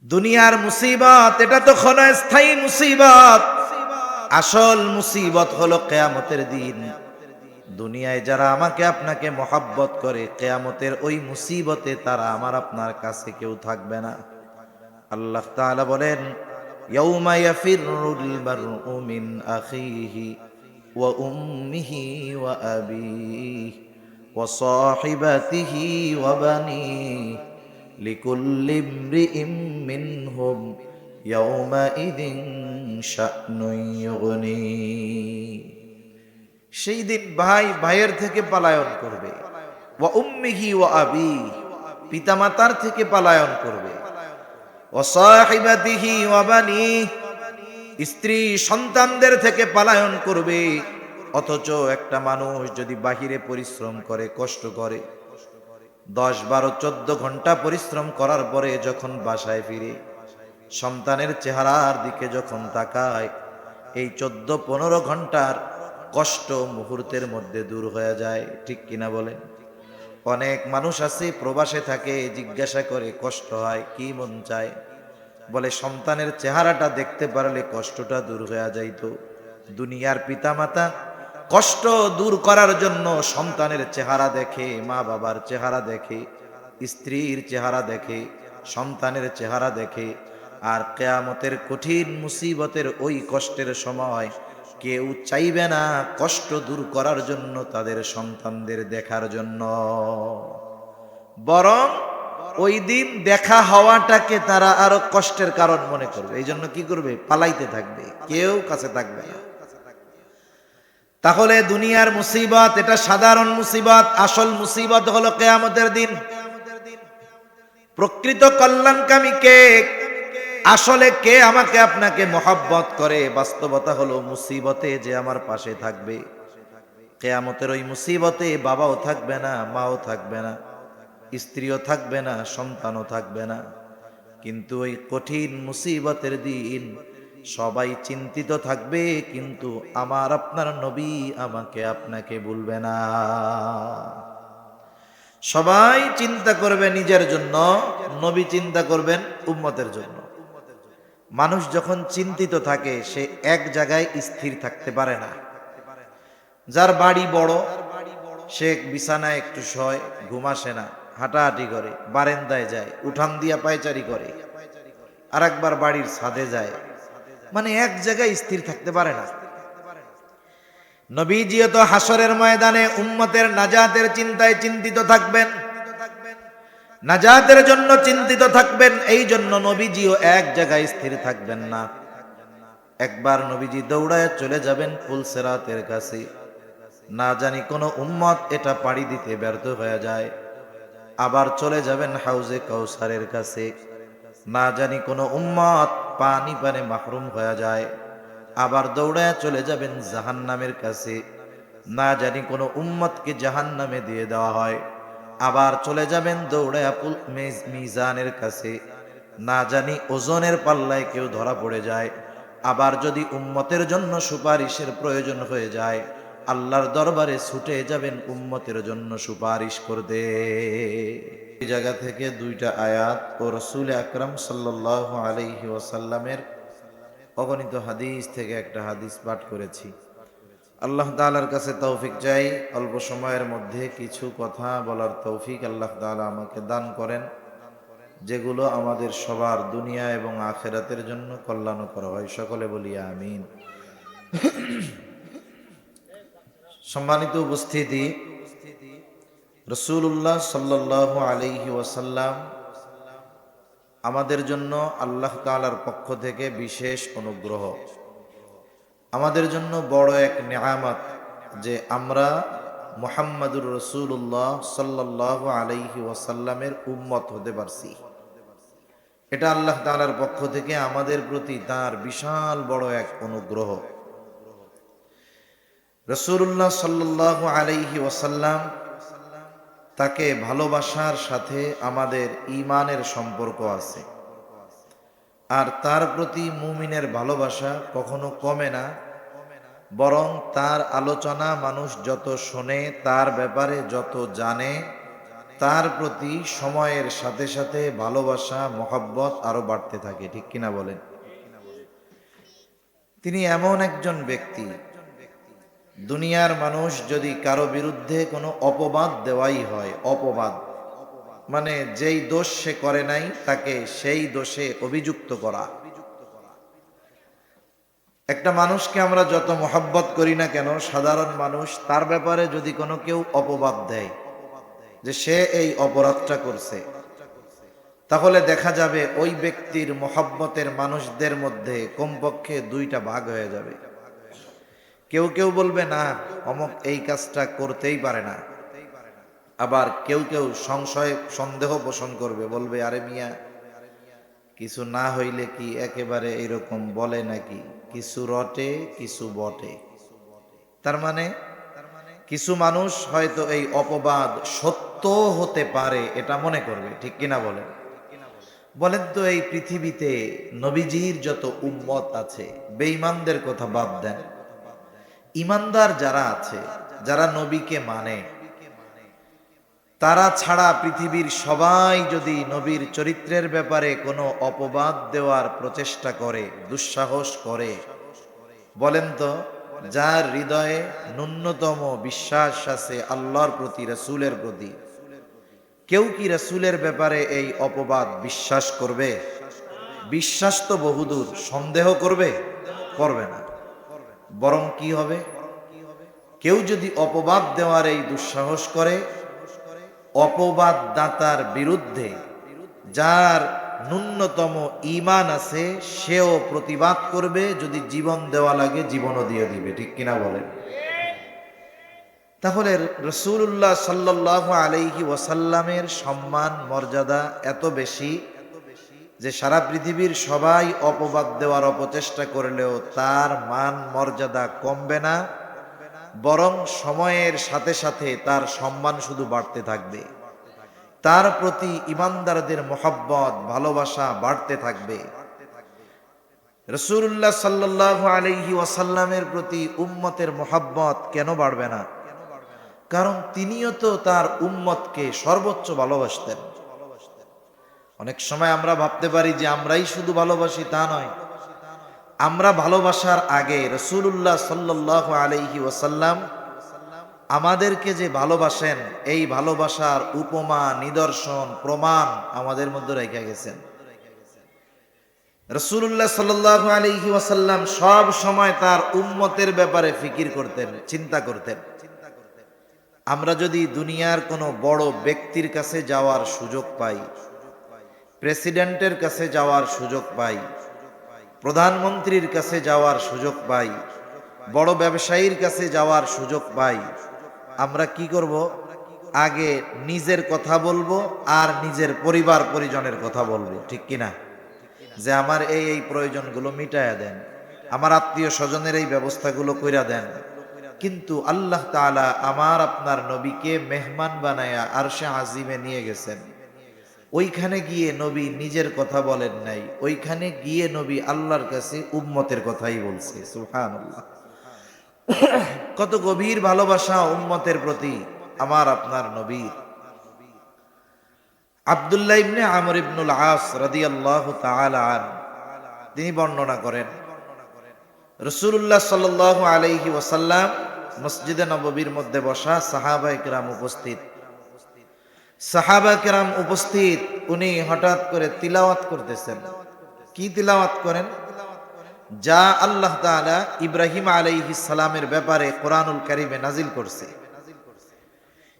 দুনিয়ার মুসিবত এটা তো ক্ষণস্থায়ী মুসিবত, আসল মুসিবত হলো কিয়ামতের দিন। দুনিয়ায় যারা আমাকে আপনাকে মহাব্বত করে, কিয়ামতের ওই মুসিবতে তারা আমার আপনার কাছে কেউ থাকবে না। আল্লাহ তাআলা বলেন, ইয়াউমা ইয়াফিরুল মারউ মিন আখিহি ওয়া উম্মিহি ওয়া আবিহি ওয়া সাহিবাতিহি ওয়া বানিহি লিকুল্লি ইমরিইম মিনহুম ইয়াউমাইযিন শা'নুন ইউগনি। সেই দিন ভাই ভাইয়ের থেকে পলায়ন করবে, ওয়া উম্মিহি ওয়া আবিহি, পিতামাতার থেকে পলায়ন করবে, ওয়া সাহিবাতিহি ওয়া বানিহি, স্ত্রী সন্তানদের থেকে পলায়ন করবে। অথচ একটা মানুষ যদি বাহিরে পরিশ্রম করে, কষ্ট করে, 10, 12, 14 ঘন্টা পরিশ্রম করার পরে যখন বাসায় ফিরে সন্তানের চেহারার দিকে যখন তাকায়, এই 14-15 ঘন্টার কষ্ট মুহূর্তের মধ্যে দূর হয়ে যায়। ঠিক কিনা বলেন? অনেক মানুষ আছে প্রবাসে থাকে, জিজ্ঞাসা করে কষ্ট হয়, কি মন চায়? বলে সন্তানের চেহারাটা দেখতে পারলে কষ্টটা দূর হয়ে যাইত। দুনিয়ার পিতামাতা কষ্ট দূর করার জন্য সন্তানের চেহারা দেখে, মা বাবার চেহারা দেখে, স্ত্রীর চেহারা দেখে, সন্তানের চেহারা দেখে। আর কিয়ামতের কঠিন মুসিবতের ওই কষ্টের সময় কেউ চাইবে না কষ্ট দূর করার জন্য তাদের সন্তানদের দেখার জন্য, বরং ওই দিন দেখা হওয়াটাকে তারা আরো কষ্টের কারণ মনে করবে। এই জন্য কি করবে? পালাইতে থাকবে, কেউ কাছে থাকবে না। তাহলে দুনিয়ার মুসিবত এটা সাধারণ মুসিবত, আসল মুসিবত হলো কিয়ামতের দিন। প্রকৃত কল্যাণকামী কে? আসলে কে আমাকে আপনাকে মহব্বত করে? বাস্তবতা হলো মুসিবতে যে আমার পাশে থাকবে। কিয়ামতের ওই মুসিবতে বাবাও থাকবে না, মাও থাকবে না, স্ত্রীও থাকবে না, সন্তানও থাকবে না। কিন্তু ওই কঠিন মুসিবতের দিন সবাই চিন্তিত থাকবে, কিন্তু আমার আপনার নবী আমাকে আপনাকে বলবে না। সবাই চিন্তা করবে নিজের জন্য, নবী চিন্তা করবেন উম্মতের জন্য। মানুষ যখন চিন্তিত থাকে সে এক জায়গায় স্থির থাকতে পারে না। যার বাড়ি বড় সে বিছানায় একটু শয়, ঘুম আসে না, হাঁটাহাঁটি করে, বারান্দায় যায়, উঠান দিয়া পায়চারি করে, আর একবার বাড়ির ছাদে যায়, মানে এক জায়গায় স্থির থাকতে পারে না। নবীজিও তো হাসরের ময়দানে উম্মতের নাজাতের চিন্তায় চিন্তিত থাকবেন, নাজাতের জন্য চিন্তিত থাকবেন। এই জন্য নবীজিও এক জায়গায় স্থির থাকবেন না। একবার নবীজি দৌড়ায় চলে যাবেন পুলসিরাতের কাছে, না জানি কোন উম্মত এটা পাড়ি দিতে ব্যর্থ হয়ে যায়। আবার চলে যাবেন হাউজে কাউসারের কাছে, না জানি কোন উম্মত পানি পানে মাহরুম হয়ে যায়। আবার দৌড়ায় চলে যাবেন জাহান্নামের কাছে, না জানি কোন উম্মতকে জাহান্নামে দিয়ে দেওয়া হয়। আবার চলে যাবেন দৌড়ায় মিজানের কাছে, না জানি ওজনের পাল্লায় কেউ ধরা পড়ে যায়। আবার যদি উম্মতের জন্য সুপারিশের প্রয়োজন হয়ে যায়, আল্লাহর দরবারে ছুটে যাবেন উম্মতের জন্য সুপারিশ করতে। এই জায়গা থেকে দুইটা আয়াত ও রাসূল আকরাম সাল্লাল্লাহু আলাইহি ওয়াসাল্লামের অগণিত হাদিস থেকে একটা হাদিস পাঠ করেছি। আল্লাহ তাআলার কাছে তৌফিক চাই, অল্প সময়ের মধ্যে কিছু কথা বলার তৌফিক আল্লাহ তাআলা আমাকে দান করেন, যেগুলো আমাদের সবার দুনিয়া এবং আখিরাতের জন্য কল্যাণকর হয়। সকলে বলি আমিন। সম্মানিত উপস্থিতি, রাসূলুল্লাহ সাল্লাল্লাহু আলাইহি ওয়াসাল্লাম আমাদের জন্য আল্লাহ তাআলার পক্ষ থেকে বিশেষ অনুগ্রহ, আমাদের জন্য বড় এক নিয়ামত যে আমরা মুহাম্মাদুর রাসূলুল্লাহ সাল্লাল্লাহু আলাইহি ওয়াসাল্লামের উম্মত হতে পারছি। এটা আল্লাহ তাআলার পক্ষ থেকে আমাদের প্রতি তার বিশাল বড় এক অনুগ্রহ। রাসূলুল্লাহ সাল্লাল্লাহু আলাইহি ওয়াসাল্লাম, তাকে ভালোবাসার সাথে আমাদের ঈমানের সম্পর্ক আছে। আর তার প্রতি মুমিনের ভালোবাসা কখনো কমে না, বরং তার আলোচনা মানুষ যত শোনে, তার ব্যাপারে যত জানে, তার প্রতি সময়ের সাথে সাথে ভালোবাসা মহব্বত আরো বাড়তে থাকে, ঠিক কিনা বলেন? তিনি এমন একজন ব্যক্তি, দুনিয়ার মানুষ যদি কারো বিরুদ্ধে কোনো অপবাদ দেওয়াই হয়, অপবাদ মানে যেই দোষ সে করে নাই তাকে সেই দোষে অভিযুক্ত করা। একটা মানুষকে আমরা যত মহব্বত করি না কেন, সাধারণ মানুষ, তার ব্যাপারে যদি কোনো কেউ অপবাদ দেয় যে সে এই অপরাধটা করছে, তাহলে দেখা যাবে ওই ব্যক্তির মহব্বতের মানুষদের মধ্যে কমপক্ষে দুইটা ভাগ হয়ে যাবে। কেউ কেউ বলবে না, অমুক এই কাজটা করতেই পারে না। আবার কেউ কেউ সংশয় সন্দেহ পোষণ করবে, বলবে আরে মিয়া, কিছু না হইলে কি একেবারে এরকম বলে নাকি, কিছু রটে কিছু বটে। তার মানে কিছু মানুষ হয়তো এই অপবাদ সত্য হতে পারে এটা মনে করবে, ঠিক কিনা বলেন? বলেন তো, এই পৃথিবীতে নবীজির যত উম্মত আছে, বেঈমানদের কথা বাদ দেন, ইমানদার যারা আছে, যারা নবীকে মানে, তারা ছাড়া পৃথিবীর সবাই যদি নবীর চরিত্রের ব্যাপারে কোনো অপবাদ দেওয়ার প্রচেষ্টা করে, দুঃসাহস করে, বলেন তো, যার হৃদয়ে ন্যূনতম বিশ্বাস আছে আল্লাহর প্রতি, রাসূলের প্রতি, কেউ কি রাসূলের ব্যাপারে এই অপবাদ বিশ্বাস করবে? বিশ্বাস তো বহুদূর, সন্দেহ করবে? করবে না। বরং কি হবে, কেউ যদি অপবাদ দেওয়ার এই দুঃসাহস করে, অপবাদ দাতার বিরুদ্ধে যার ন্যূনতম ঈমান আছে সেও প্রতিবাদ করবে, যদি জীবন দেওয়া লাগে জীবনও দিয়ে দিবে, ঠিক কিনা বলেন? তাহলে রাসূলুল্লাহ সাল্লাল্লাহু আলাইহি ওয়াসাল্লামের সম্মান মর্যাদা এত বেশি যে সারা পৃথিবীর সবাই অপবাদ দেওয়ার অপচেষ্টা করলেও তার মান মর্যাদা কমবে না, বরং সময়ের সাথে সাথে তার সম্মান শুধু বাড়তে থাকবে। তার প্রতি ইমানদারদের মহব্বত ভালোবাসা বাড়তে থাকবে। রাসূলুল্লাহ সাল্লাল্লাহু আলাইহি ওয়াসাল্লামের প্রতি উম্মতের মহব্বত কেন বাড়বে না? কারণ তিনিও তো তার উম্মতকে সর্বোচ্চ ভালোবাসতেন। অনেক সময় আমরা ভাবতে পারি যে আমরাই শুধু ভালোবাসি, তা নয়। আমরা ভালোবাসার আগে রাসূলুল্লাহ সাল্লাল্লাহু আলাইহি ওয়াসাল্লাম আমাদেরকে যে ভালোবাসেন, এই ভালোবাসার উপমা, নিদর্শন, প্রমাণ আমাদের মধ্যে রেখে গেছেন। রাসূলুল্লাহ সাল্লাল্লাহু আলাইহি ওয়াসাল্লাম সব সময় তার উম্মতের ব্যাপারে ফিকির করতেন, চিন্তা করতেন। আমরা যদি দুনিয়ার কোনো বড় ব্যক্তির কাছে যাওয়ার সুযোগ পাই, প্রেসিডেন্টের কাছে যাওয়ার সুযোগ পাই, প্রধানমন্ত্রীর কাছে যাওয়ার সুযোগ পাই, বড় ব্যবসায়ীর কাছে যাওয়ার সুযোগ পাই, আমরা কি করব? আগে নিজের কথা বলবো আর নিজের পরিবার পরিজনের কথা বলবো, ঠিক কিনা? যে আমার এই এই প্রয়োজনগুলো মিটায়া দেন, আমার আত্মীয় স্বজনের এই ব্যবস্থাগুলো কইরা দেন। কিন্তু আল্লাহ তাআলা আমার আপনার নবীকে মেহমান বানায়া আরশে আজিমে নিয়ে গেছেন। ওইখানে গিয়ে নবী নিজের কথা বলেন নাই, ওইখানে গিয়ে নবী আল্লাহর কাছে উম্মতের কথাই বলছে। সুবহানাল্লাহ! কত গভীর ভালোবাসা উম্মতের প্রতি আমার আপনার নবীর। আব্দুল্লাহ ইবনে আমর ইবনুল আস রাদিয়াল্লাহু তাআলা আনহু তিনি বর্ণনা করেন, রাসূলুল্লাহ সাল্লাল্লাহু আলাইহি ওয়াসাল্লাম মসজিদে নববীর মধ্যে বসা, সাহাবায়ে কেরাম উপস্থিত। সাহাবায়ে কেরাম উপস্থিত, উনি হঠাৎ করে তিলাওয়াত করতেছেন। কি তিলাওয়াত করেন? যা আল্লাহ তাআলা ইব্রাহিম আলাইহিস সালামের ব্যাপারে কোরআনুল কারীমে নাজিল করছে।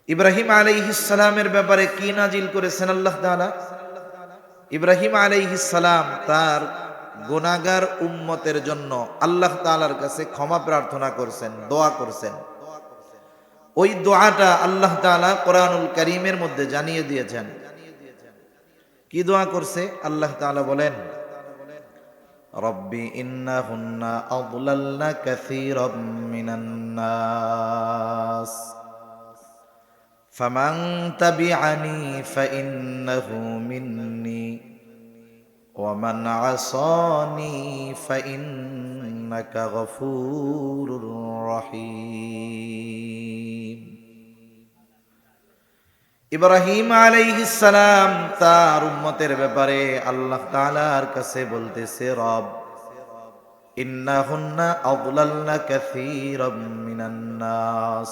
ইব্রাহিম আলাইহিস সালামের ব্যাপারে কি নাজিল করেছেন আল্লাহ তাআলা? ইব্রাহিম আলাইহিস সালাম তার গুনাহগার উম্মতের জন্য আল্লাহ তাআলার কাছে ক্ষমা প্রার্থনা করছেন, দোয়া করছেন। ওই দোয়াটা আল্লাহ তাআলা কোরআনুল কারীমের মধ্যে জানিয়ে দিয়েছেন। কি দোয়া করছে? আল্লাহ তাআলা বলেন, রব্বি ইন্নাহুন্না আযলালনা কাসীরাম মিনান নাস ফামান তাবিআনি ফাইন্নাহু মিন্নি ওয়া মান আসানি ফাইন্নাকা গফুরুর রহিম। ইব্রাহিম আলাইহিস সালাম তার উম্মতের ব্যাপারে আল্লাহ তাআলার কাছে বলতেছে, রব ইন্নাহুন্না আযলালনা কাসীরাম মিনান নাস,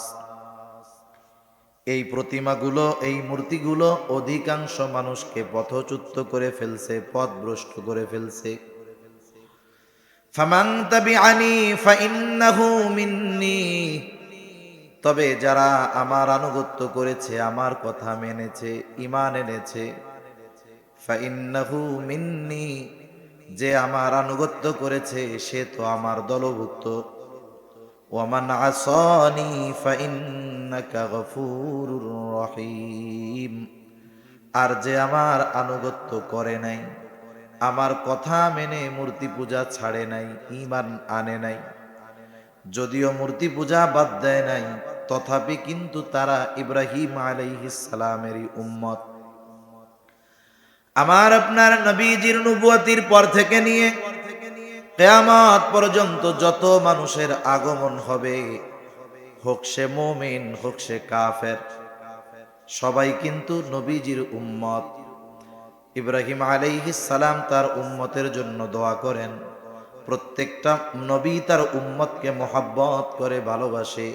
এই প্রতিমাগুলো, এই মূর্তিগুলো অধিকাংশ মানুষকে পথচ্যুত করে ফেলছে, পথভ্রষ্ট করে ফেলছে। ফামান তাবিআনি ফাইন্নাহু মিন্নি, তবে যারা আমার আনুগত্য করেছে, আমার কথা মেনেছে, ঈমান এনেছে, ফাইন্নাহু মিন্নি, যে আমার আনুগত্য করেছে সে তো আমার দলভুক্ত। ওয়ামান আসানি ফাইন্নাকা গফুরুর রহিম, আর যে আমার আনুগত্য করে নাই, আমার কথা মেনে মূর্তি পূজা ছাড়ে নাই, ঈমান আনে নাই, যদিও মূর্তি পূজা বাদ দেয় নাই, তথাপি কিন্তু তারা ইব্রাহিম আলাইহিস সালামেরই উম্মত। আমার আপনার নবীজির নবুয়তির পর থেকে নিয়ে কিয়ামত পর্যন্ত যত মানুষের আগমন হবে, হোক সে মুমিন হোক সে কাফের, সবাই কিন্তু নবীজির উম্মত। ইব্রাহিম আলাইহিস সালাম তার উম্মতের জন্য দোয়া করেন, প্রত্যেকটা নবী তার উম্মতকে মহব্বত করে ভালোবাসে।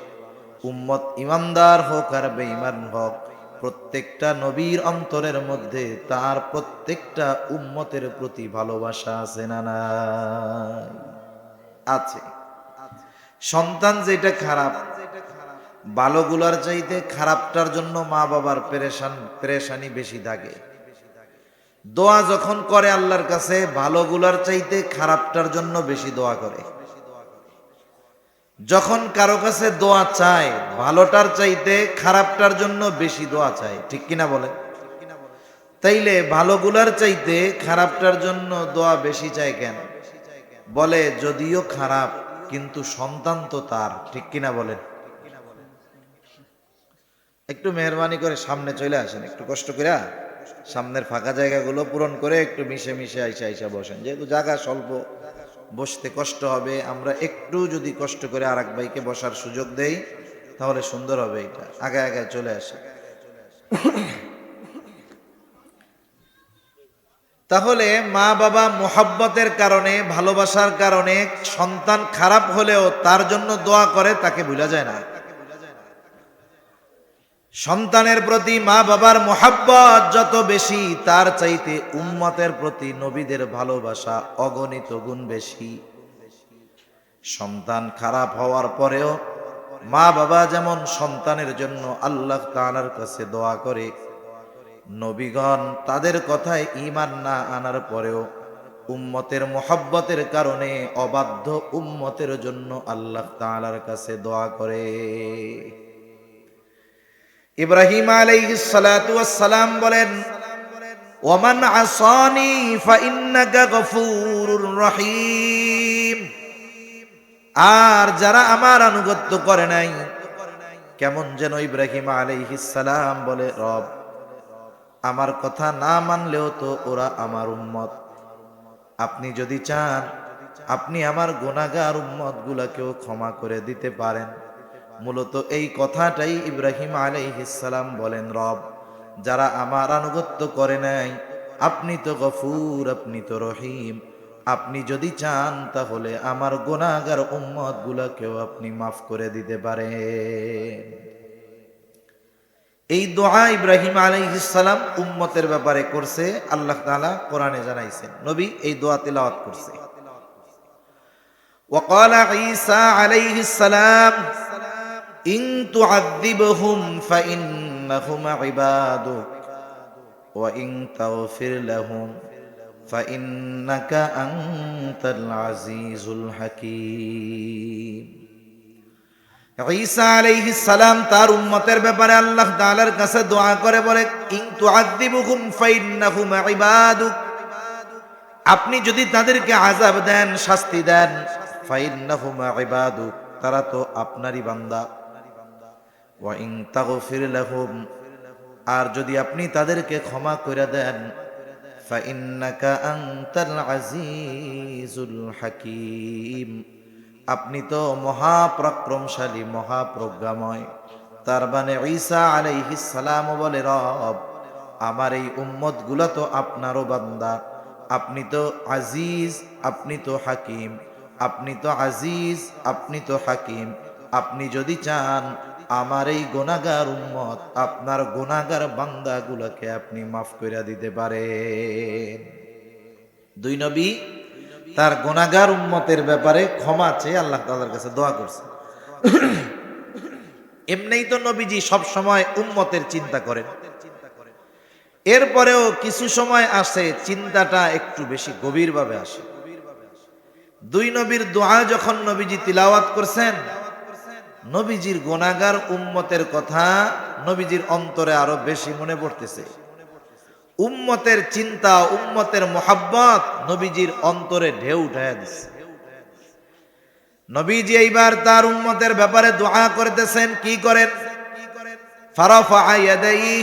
উম্মত ইমানদার হোক আর বেঈমান হোক, প্রত্যেকটা নবীর অন্তরের মধ্যে তার প্রত্যেকটা উম্মতের প্রতি ভালোবাসা আছে না নাই? আছে। সন্তান যেটা খারাপ, ভালোগুলার চাইতে খারাপটার জন্য মা বাবার পেরেশানি বেশি থাকে। দোয়া যখন করে আল্লাহর কাছে, ভালোগুলার চাইতে খারাপটার জন্য বেশি দোয়া করে। যখন কারো কাছে দোয়া চায়, ভালোটার চাইতে খারাপটার জন্য বেশি দোয়া চায়, ঠিক কিনা বলে? তাইলে ভালোগুলার চাইতে খারাপটার জন্য দোয়া বেশি চায় কেন? বলে যদিও খারাপ কিন্তু সন্তান তো তার, ঠিক কিনা বলেন? একটু মেহরবানি করে সামনে চলে আসেন, একটু কষ্ট করে সামনের ফাঁকা জায়গাগুলো পূরণ করে একটু মিশে মিশে আইসা আইসা বসেন, যেহেতু জায়গা স্বল্প, বসতে কষ্ট হবে। আমরা একটু যদি কষ্ট করে আর এক ভাইকে বসার সুযোগ দেই তাহলে সুন্দর হবে। এটা আগে আগে চলে আসে। তাহলে মা বাবা মোহাব্বতের কারণে, ভালোবাসার কারণে সন্তান খারাপ হলেও তার জন্য দোয়া করে, তাকে ভুলা যায় না। সন্তানের প্রতি মা বাবার মোহাব্বত যত বেশি, তার চাইতে উম্মতের প্রতি নবীদের ভালোবাসা অগণিত গুণ বেশি। সন্তান খারাপ হওয়ার পরেও মা বাবা যেমন সন্তানের জন্য আল্লাহ তাআলার কাছে দোয়া করে, নবীগণ তাদের কথায় ঈমান না আনার পরেও উম্মতের মোহাব্বতের কারণে অবাধ্য উম্মতের জন্য আল্লাহ তাআলার কাছে দোয়া করে। ইব্রাহিম আলাইহিস সালাতু ওয়াস সালাম বলেন, ওয়ামান আসানি ফাইন্নাকা গফুরুর রহিম, আর যারা আমার আনুগত্য করে নাই, কেমন যেন ইব্রাহিম আলাইহিস সালাম বলে, রব আমার কথা না মানলেও তো ওরা আমার উম্মত, আপনি যদি চান আপনি আমার গুনাহগার উম্মত গুলাকেও ক্ষমা করে দিতে পারেন। মূলত এই কথাটাই ইব্রাহিম আলাইহিস সালাম বলেন, রব যারা আমার আনুগত্য করে নাই, আপনি তো গফুর, আপনি তো রহিম, আপনি যদি চান তাহলে আমার গুনাহগার উম্মত গুলাকেও আপনি মাফ করে দিতে পারেন। এই দোয়া ইব্রাহিম আলাইহিস সালাম উম্মতের ব্যাপারে করছে, আল্লাহ তাআলা কোরআনে জানাইছেন, নবী এই দোয়া তিলাওয়াত করছে। وقال عيسى عليه السلام إن تعذبهم فإنهم عبادك وإن تغفر لهم فإنك أنت العزيز الحكيم। ঈসা আলাইহিস সালাম তার উম্মতের ব্যাপারে আল্লাহ তাআলার কাছে দোয়া করে বলে, ইন তুআযিবুহুম ফাইন্নাহুম ইবাদুক, আপনি যদি তাদেরকে আযাব দেন, শাস্তি দেন, ফাইন্নাহুম ইবাদুক, তারা তো আপনারই বান্দা। ওয়া ইন তাগফির লাহুম, আর যদি আপনি তাদেরকে ক্ষমা করে দেন, ফাইন্নাকা আনতাল আজিজুল হাকীম, আপনি তো মহাপরাক্রমশালী, মহাপ্রজ্ঞাময়, তার মানে ঈসা আলাইহিস সালাম বলে, রব আমার এই উম্মত গুলো তো আপনারও বান্দা, আপনি তো আজিজ, আপনি তো হাকিম, আপনি তো আজিজ, আপনি তো হাকিম, আপনি যদি চান আমার এই গুনাহগার উম্মত, আপনার গুনাহগার বান্দাগুলোকে আপনি মাফ করে দিতে পারেন। দুই নবী তার গুনাহগার উম্মতের ব্যাপারে ক্ষমা চেয়ে আল্লাহ তাআলার কাছে দোয়া করছে। এমনিই তো নবীজি সব সময় উম্মতের চিন্তা করেন, এরপরেও কিছু সময় আসে চিন্তাটা একটু বেশি গভীরভাবে আসে। দুই নবীর দোয়া যখন নবীজি তিলাওয়াত করছেন, নবীজির গুনাহগার উম্মতের কথা নবীজির অন্তরে আরো বেশি মনে পড়তেছে। উম্মতের চিন্তা, উম্মতের মোহাব্বত নবীজির অন্তরে ঢেউ উঠাইয়া দিচ্ছে। নবীজি এইবার তার উম্মতের ব্যাপারে দোয়া করতেছেন, কি করেন? ফারাফা ইয়াদাইহি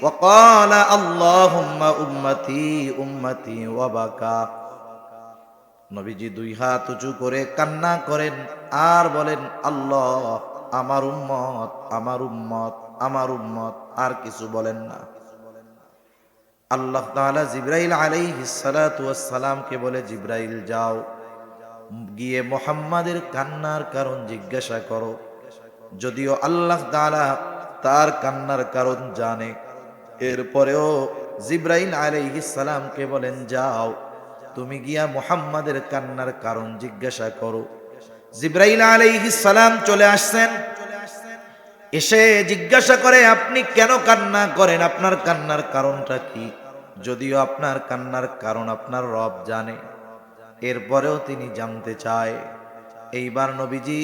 ওয়া ক্বালা আল্লাহুম্মা উম্মতি উম্মতি ওয়া বাকা। নবীজি দুই হাত উঁচু করে কান্না করেন আর বলেন, আল্লাহ আমার উম্মত, আমার উম্মত, আমার উম্মত, আর কিছু বলেন না। আল্লাহ তাআলা জিবরাইল আলাইহিস সালাতু ওয়াস সালামকে বলে, জিবরাইল যাও, গিয়ে মুহাম্মাদের কান্নার কারণ জিজ্ঞাসা করো। যদিও আল্লাহ তাআলা তার কান্নার কারণ জানে, এরপরেও জিবরাইল আলাইহিস সালামকে বলেন, যাও তুমি গিয়া মুহাম্মাদের কান্নার কারণ জিজ্ঞাসা করো। জিবরাইল আলাইহিস সালাম চলে আসছেন, এসে জিজ্ঞাসা করে, আপনি কেন কান্না করেন? আপনার কান্নার কারণটা কি? যদিও আপনার কান্নার কারণ আপনার রব জানে, এরপরেও তিনি জানতে চায়। এইবার নবীজি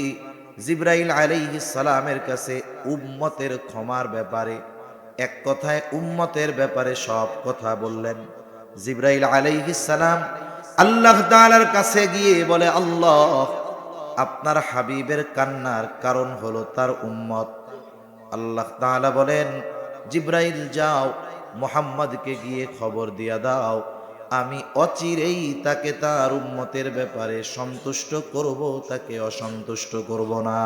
জিবরাইল আলাইহিস সালামের কাছে উম্মতের ক্ষমার ব্যাপারে, এক কথায় উম্মতের ব্যাপারে সব কথা বললেন। জিবরাইল আলাইহিস সালাম আল্লাহ তাআলার কাছে গিয়ে বলে, আল্লাহ আপনার হাবিবের কান্নার কারণ হলো তার উম্মত। আল্লাহ তাআলা বলেন, জিবরাইল যাও মুহাম্মদকে গিয়ে খবর দিয়া দাও, আমি অচিরেই তাকে তার উম্মতের ব্যাপারে সন্তুষ্ট করব, তাকে অসন্তুষ্ট করব না।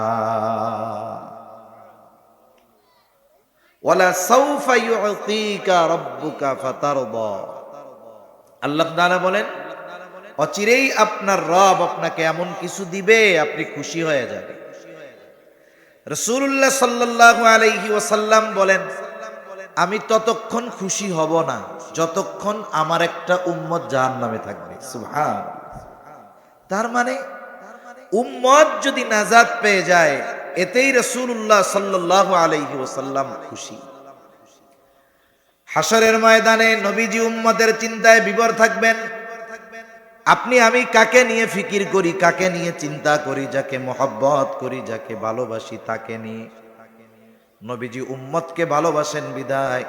ওয়ালা সাউফা ইউতিকা রাব্বুকা ফাতারদা। আল্লাহ তাআলা বলেন, অচিরেই আপনার রব আপনাকে এমন কিছু দিবে আপনি খুশি হয়ে যাবেন। রাসূলুল্লাহ সাল্লাল্লাহু আলাইহি ওয়াসাল্লাম বলেন, আমি ততক্ষণ খুশি হব না যতক্ষণ আমার একটা উম্মত জাহান্নামে থাকবে। সুবহানাল্লাহ। তার মানে উম্মত যদি নাজাত পেয়ে যায়, এতেই রাসূলুল্লাহ সাল্লাল্লাহু আলাইহি ওয়াসাল্লাম খুশি। হাশরের ময়দানে নবীজি উম্মতের চিন্তায় বিভোর থাকবেন। আপনি আমি কাকে নিয়ে ফিকির করি, কাকে নিয়ে চিন্তা করি? যাকে মহব্বত করি, যাকে ভালোবাসি, তাকে নিয়ে। নবীজি উম্মতকে ভালোবাসেন বিদায়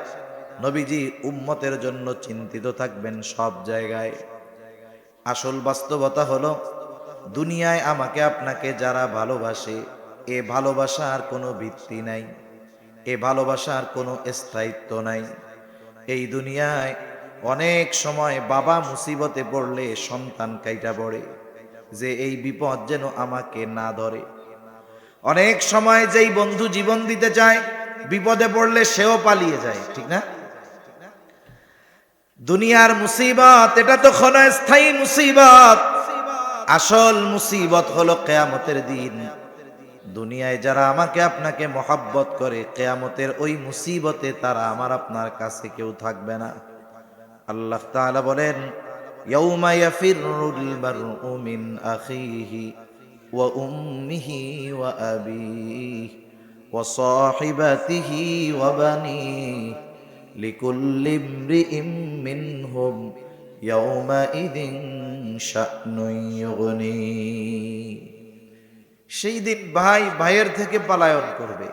নবীজি উম্মতের জন্য চিন্তিত থাকবেন সব জায়গায়। আসল বাস্তবতা হলো, দুনিয়ায় আমাকে আপনাকে যারা ভালোবাসে, এ ভালোবাসার কোনো ভিত্তি নাই, এ ভালোবাসার কোনো স্থায়িত্ব নাই। এই দুনিয়ায় অনেক সময় বাবা মুসিবতে পড়লে সন্তান কাইটা পড়ে, যে এই বিপদ যেন আমাকে না ধরে। অনেক সময় যেই বন্ধু জীবন দিতে চায়, বিপদে পড়লে সেও পালিয়ে যায়, ঠিক না? দুনিয়ার মুসিবত এটা তো ক্ষণস্থায়ী মুসিবত, আসল মুসিবত হলো কিয়ামতের দিন। দুনিয়ায় যারা আমাকে আপনাকে মহব্বত করে, কিয়ামতের ওই মুসিবতে তারা আমার আপনার কাছে কেউ থাকবে না। আল্লাহ তাআলা বলেন, ইয়াউমা ইয়াফিরুল মারউ মিন আখিহি ওয়া উম্মিহি ওয়া আবিহি ওয়া সাহিবাতিহি ওয়া বানিহি লিকুল্লি ইমরিইম মিনহুম ইয়াউমাইযিন শা'নুন ইউগনি। সেই দিন ভাই ভাইয়ের থেকে পলায়ন করবে,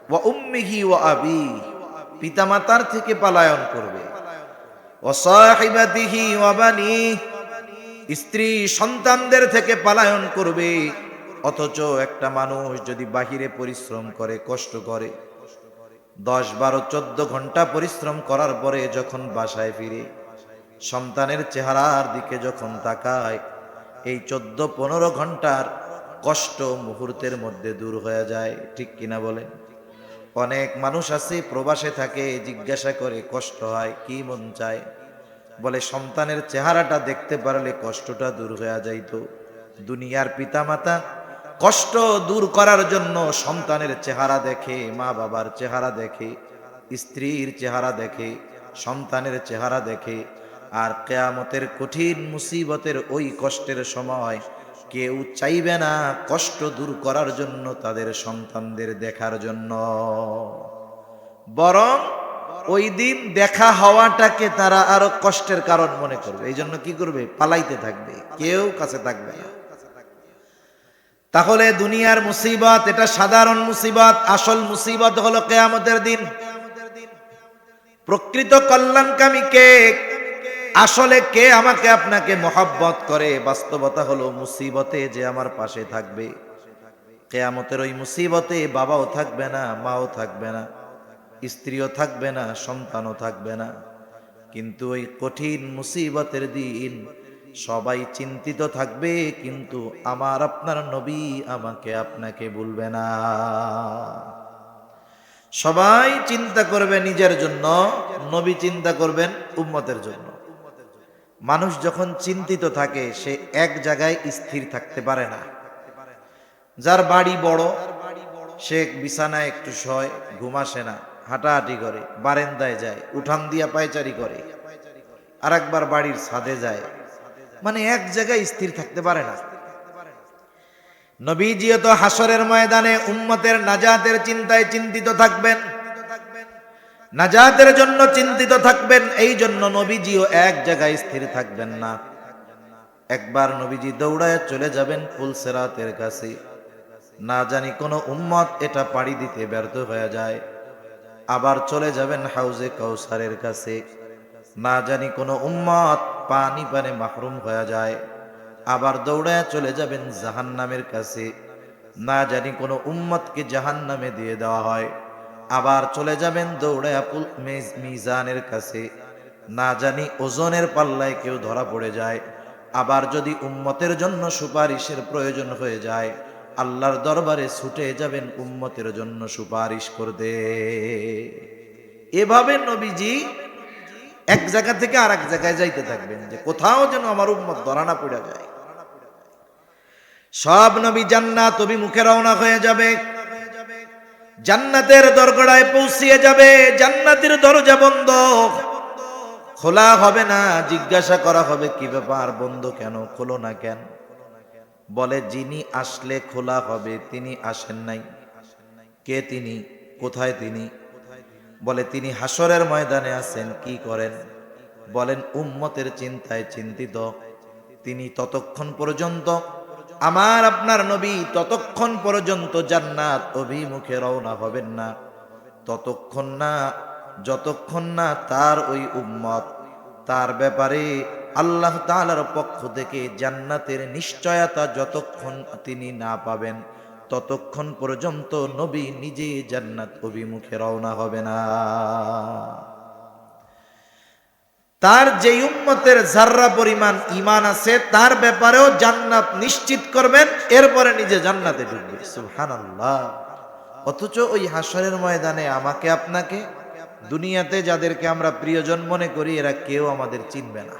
ওয়া উম্মিহি ওয়া আবিহি পিতামাতার থেকে পলায়ন করবে, ওয়া সাহিবাতিহি ওয়া বানিহি স্ত্রী সন্তানদের থেকে পলায়ন করবে। অথচ একটা মানুষ যদি বাহিরে পরিশ্রম করে, কষ্ট করে, 10, 12, 14 ঘন্টা পরিশ্রম করার পরে যখন বাসায় ফিরে সন্তানের চেহারার দিকে যখন তাকায়, এই 14-15 ঘন্টার কষ্ট মুহূর্তের মধ্যে দূর হয়ে যায়, ঠিক কিনা বলেন? অনেক মানুষ আছে প্রবাসে থাকে, জিজ্ঞাসা করে কষ্ট হয়, কি মন চায়? বলে সন্তানের চেহারাটা দেখতে পারলে কষ্টটা দূর হয়ে যাইতো। দুনিয়ার পিতামাতা কষ্ট দূর করার জন্য সন্তানের চেহারা দেখে, মা বাবার চেহারা দেখে, স্ত্রীর চেহারা দেখে, সন্তানের চেহারা দেখে। আর কিয়ামতের কঠিন মুসিবতের ওই কষ্টের সময় কেউ চাইবে না কষ্ট দূর করার জন্য তাদের সন্তানদের দেখার জন্য, বরং ওই দিন দেখা হওয়াটাকে তারা আরো কষ্টের কারণ মনে করবে। এই জন্য কি করবে? পালাইতে থাকবে, কেউ কাছে থাকবে না। তাহলে দুনিয়ার মুসিবত এটা সাধারণ মুসিবত, আসল মুসিবত হলো কিয়ামতের দিন। প্রকৃত কল্যাণকামী কে? আসলে কে আমাকে আপনাকে মহব্বত করে? বাস্তবতা হলো মুসিবতে যে আমার পাশে থাকবে। কিয়ামতের ওই মুসিবতে বাবাও থাকবে না, মাও থাকবে না, স্ত্রীও থাকবে না, সন্তানও থাকবে না। কিন্তু ওই কঠিন মুসিবতের দিন সবাই চিন্তিত থাকবে, কিন্তু আমার আপনার নবী আমাকে আপনাকে ভুলবে না। সবাই চিন্তা করবে নিজের জন্য, নবী চিন্তা করবেন উম্মতের জন্য। মানুষ যখন চিন্তিত থাকে সে এক জায়গায় স্থির থাকতে পারে না। যার বাড়ি বড় সে বিছানায় একটু শয়, ঘুম আসে না, হাঁটাহাঁটি করে, বারান্দায় যায়, উঠান দিয়া পায়চারি করে, আর একবার বাড়ির ছাদে যায়, মানে এক জায়গায় স্থির থাকতে পারে না। নবীজিও তো হাসরের ময়দানে উম্মতের নাজাতের চিন্তায় চিন্তিত থাকবেন, নাজাতের জন্য চিন্তিত থাকবেন। এই জন্য নবীজিও এক জায়গায় স্থির থাকবেন না। একবার নবীজি দৌড়ায় চলে যাবেন পুলসেরাতের কাছে, না জানি কোনো উম্মত এটা পাড়ি দিতে ব্যর্থ হয়ে যায়। আবার চলে যাবেন হাউজে কাউসারের কাছে, না জানি কোনো উম্মত পানি পানে মাহরুম হয়ে যায়। আবার দৌড়ায় চলে যাবেন জাহান্নামের কাছে, না জানি কোনো উম্মতকে জাহান্নামে দিয়ে দেওয়া হয়। আবার চলে যাবেন দৌড়ায় মিজানের কাছে, না জানি ওজনের পাল্লায় কেউ ধরা পড়ে যায়। আবার যদি উম্মতের জন্য সুপারিশের প্রয়োজন হয়ে যায়, আল্লাহর দরবারে ছুটে যাবেন উম্মতের জন্য সুপারিশ করতে। এভাবে নবীজি এক জায়গা থেকে আর এক জায়গায় যাইতে থাকবেন, যে কোথাও যেন আমার উম্মত ধরা না পড়ে যায়। সব নবী জান্নাত অভিমুখে রওনা হয়ে যাবে, জান্নাতের দরগড়ায় পৌঁছিয়ে যাবে। জান্নাতের দরজা বন্ধ, খোলা হবে না। জিজ্ঞাসা করা হবে, কি ব্যাপার, বন্ধ কেন, খোলো না কেন? বলে, যিনি আসলে খোলা হবে তিনি আসেন নাই। কে তিনি? কোথায় তিনি? বলে, তিনি হাসরের ময়দানে আছেন। কি করেন? বলেন, উম্মতের চিন্তায় চিন্তিত। তিনি ততক্ষণ পর্যন্ত, আমার আপনার নবী ততক্ষণ পর্যন্ত জান্নাত অভিমুখে রওনা হবেন না, ততক্ষণ না যতক্ষণ না তার ওই উম্মত তার ব্যাপারে আল্লাহ তাআলার পক্ষ থেকে জান্নাতের নিশ্চয়তা যতক্ষণ তিনি না পাবেন, ততক্ষণ পর্যন্ত নবী নিজে জান্নাত অভিমুখে রওনা হবে না। তার যে উম্মতের যাররা পরিমাণ ঈমান আছে তার ব্যাপারেও জান্নাত নিশ্চিত করবেন, এরপরে নিজে জান্নাতে ঢুকবে। সুবহানাল্লাহ। অথচ ওই হাসরের ময়দানে আমাকে আপনাকে, দুনিয়াতে যাদেরকে আমরা প্রিয়জন মনে করি, এরা কেউ আমাদের চিনবে না।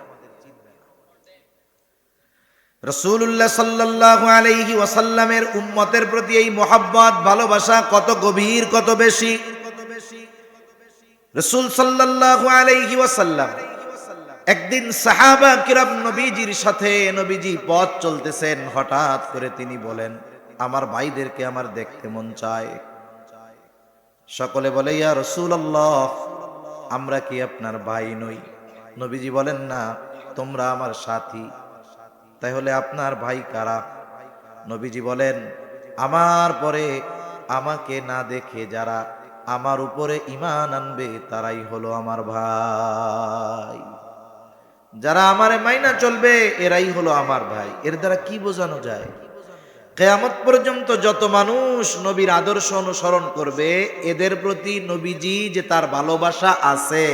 রাসূলুল্লাহ সাল্লাল্লাহু আলাইহি ওয়াসাল্লামের উম্মতের প্রতি এই মহব্বত, ভালোবাসা কত গভীর, কত বেশি। রাসূল সাল্লাল্লাহু আলাইহি ওয়াসাল্লাম একদিন সাহাবা কিরাম নবীজির সাথে, নবীজি পথ চলতেছেন, হঠাৎ করে তিনি বলেন, আমার ভাইদেরকে আমার দেখতে মন চায়। সকলে বলে, ইয়া রাসূলুল্লাহ, আমরা কি আপনার ভাই নই? নবীজি বলেন, না, তোমরা আমার সাথী। তাহলে আপনার ভাই কারা? নবীজি বলেন, আমার পরে আমাকে না দেখে যারা আমার উপরে ঈমান আনবে তারাই হলো আমার ভাই। যারা আমারে মাইনা চলবে এরাই হলো আমার ভাই। এর দ্বারা কি বোঝানো যায়? কিয়ামত পর্যন্ত যত মানুষ নবীর আদর্শ অনুসরণ করবে, এদের প্রতি নবীজি যে তার ভালোবাসা আছে,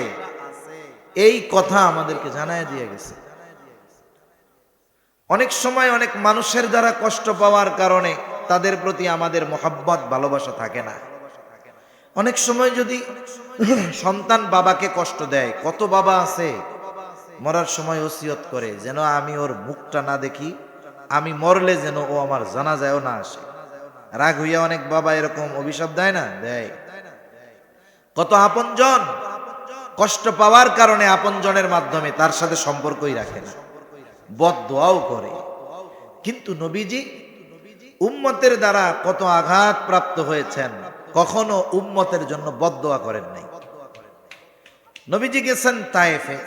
এই কথা আমাদেরকে জানায় দিয়ে গেছে। অনেক সময় অনেক মানুষের দ্বারা কষ্ট পাওয়ার কারণে তাদের প্রতি আমাদের মহব্বত, ভালোবাসা থাকে না। অনেক সময় যদি সন্তান বাবাকে কষ্ট দেয়, কত বাবা আছে মরার সময় ওসিয়ত করে যেন আমি ওর মুখটা না দেখি, আমি মরলে যেন ও আমার জানাজায়ও না আসে। রাগ হইয়া অনেক বাবা এরকম অভিশাপ দেয় না, দেয়। কত আপনজন কষ্ট পাওয়ার কারণে আপনজনের মাধ্যমে তার সাথে সম্পর্কই রাখে না, বদদোয়াও করে। কিন্তু নবীজি উম্মতের দ্বারা কত আঘাত প্রাপ্ত হয়েছেন, কখনো উম্মতের জন্য বদদোয়া করেন নাই। নবীজি গেছেন তায়েফে,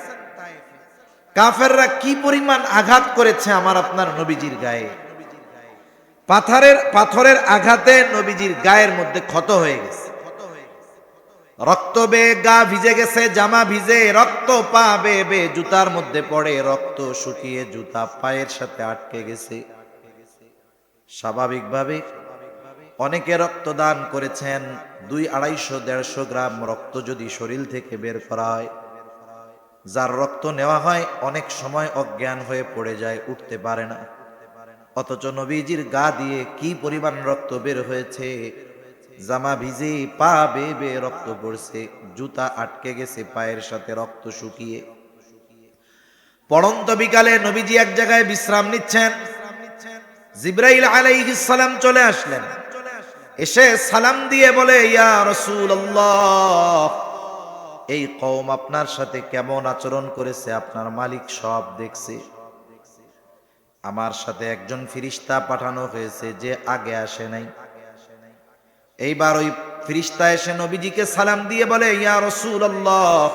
কাফেররা কি পরিমাণ আঘাত করেছে আমার আপনার নবীজির গায়ে। পাথরের আঘাতে নবীজির গায়ের মধ্যে ক্ষত হয়ে গেছে, রক্ত বেয়ে গা ভিজে গেছে, জামা ভিজে, রক্ত পা বেয়ে জুতার মধ্যে পড়ে, রক্ত শুকিয়ে জুতা পায়ের সাথে আটকে গেছে। স্বাভাবিকভাবে অনেকে রক্তদান করেছেন, 200-250 গ্রাম রক্ত যদি শরীর থেকে বের করা হয়, যার রক্ত নেওয়া হয় অনেক সময় অজ্ঞান হয়ে পড়ে যায়, উঠতে পারে না। অথচ নবীজির গা দিয়ে কি পরিমাণ রক্ত বের হয়েছে, জামা ভিজে, পা বেয়ে রক্ত পড়ছে, জুতা আটকে গেছে পায়ের সাথে রক্ত শুকিয়ে। পড়ন্ত বিকালে নবীজি এক জায়গায় বিশ্রাম নিচ্ছেন, জিবরাইল আলাইহিস সালাম চলে আসলেন, এসে সালাম দিয়ে বলে, ইয়া রাসূলুল্লাহ, এই কওম আপনার সাথে কেমন আচরণ করেছে আপনার মালিক সব দেখছে। আমার সাথে একজন ফেরেশতা পাঠানো হয়েছে যে আগে আসে নাই। এইবার ওই ফেরেশতা এসে নবীজিকে সালাম দিয়ে বলে, ইয়া রাসূলুল্লাহ,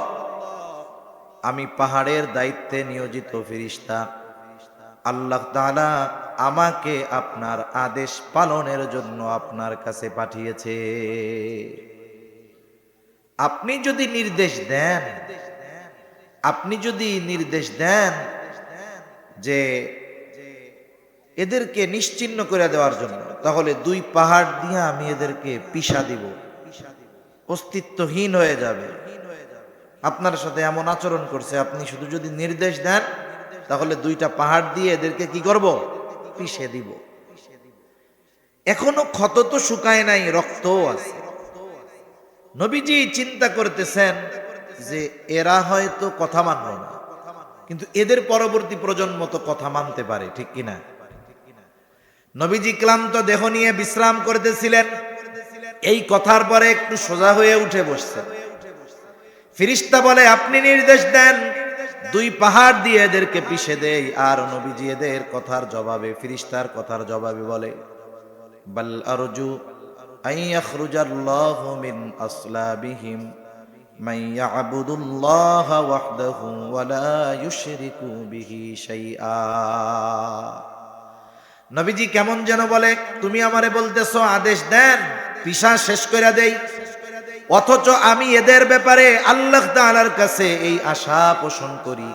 আমি পাহাড়ের দায়িত্বে নিয়োজিত ফেরেশতা, আল্লাহ তাআলা আমাকে আপনার আদেশ পালনের জন্য আপনার কাছে পাঠিয়েছে। আপনি যদি নির্দেশ দেন যে এদেরকে নিশ্চিহ্ন করে দেওয়ার জন্য, তাহলে 2 পাহাড় দিয়ে আমি এদেরকে পিষা দিব, অস্তিত্বহীন হয়ে যাবে। আপনার সাথে এমন আচরণ করছে, আপনি শুধু যদি নির্দেশ দেন তাহলে 2টা পাহাড় দিয়ে এদেরকে কি করব, পিষে দিব। এখনো ক্ষত তো শুকায় নাই, রক্তও আছে। নবীজি চিন্তা করতেছেন যে এরা হয়তো কথা মানল না, কিন্তু এদের পরবর্তী প্রজন্ম তো কথা মানতে পারে, ঠিক কিনা? নবীজি ক্লান্ত দেহ নিয়ে বিশ্রাম করতেছিলেন, এই কথার পরে একটু সোজা হয়ে উঠে বসছেন। ফেরেশতা বলে, আপনি নির্দেশ দেন 2 পাহাড় দিয়ে এদেরকে পিষে দেই। আর নবীজি এদের কথার জবাবে, ফেরেশতার কথার জবাবে বলে, বাল আরজু আন ইয়াখরুজাল্লাহু মিন আসলাবিহিম মান ইয়াবুদুল্লাহ ওয়াহদাহু ওয়া লা ইউশরিকু বিহি শাইআ। নবীজি কেমন যেন বলে, তুমি আমারে বলতেছো আদেশ দেন পিষা শেষ করে দেই, অথচ আমি এদের ব্যাপারে আল্লাহ তাআলার কাছে এই আশা পোষণ করি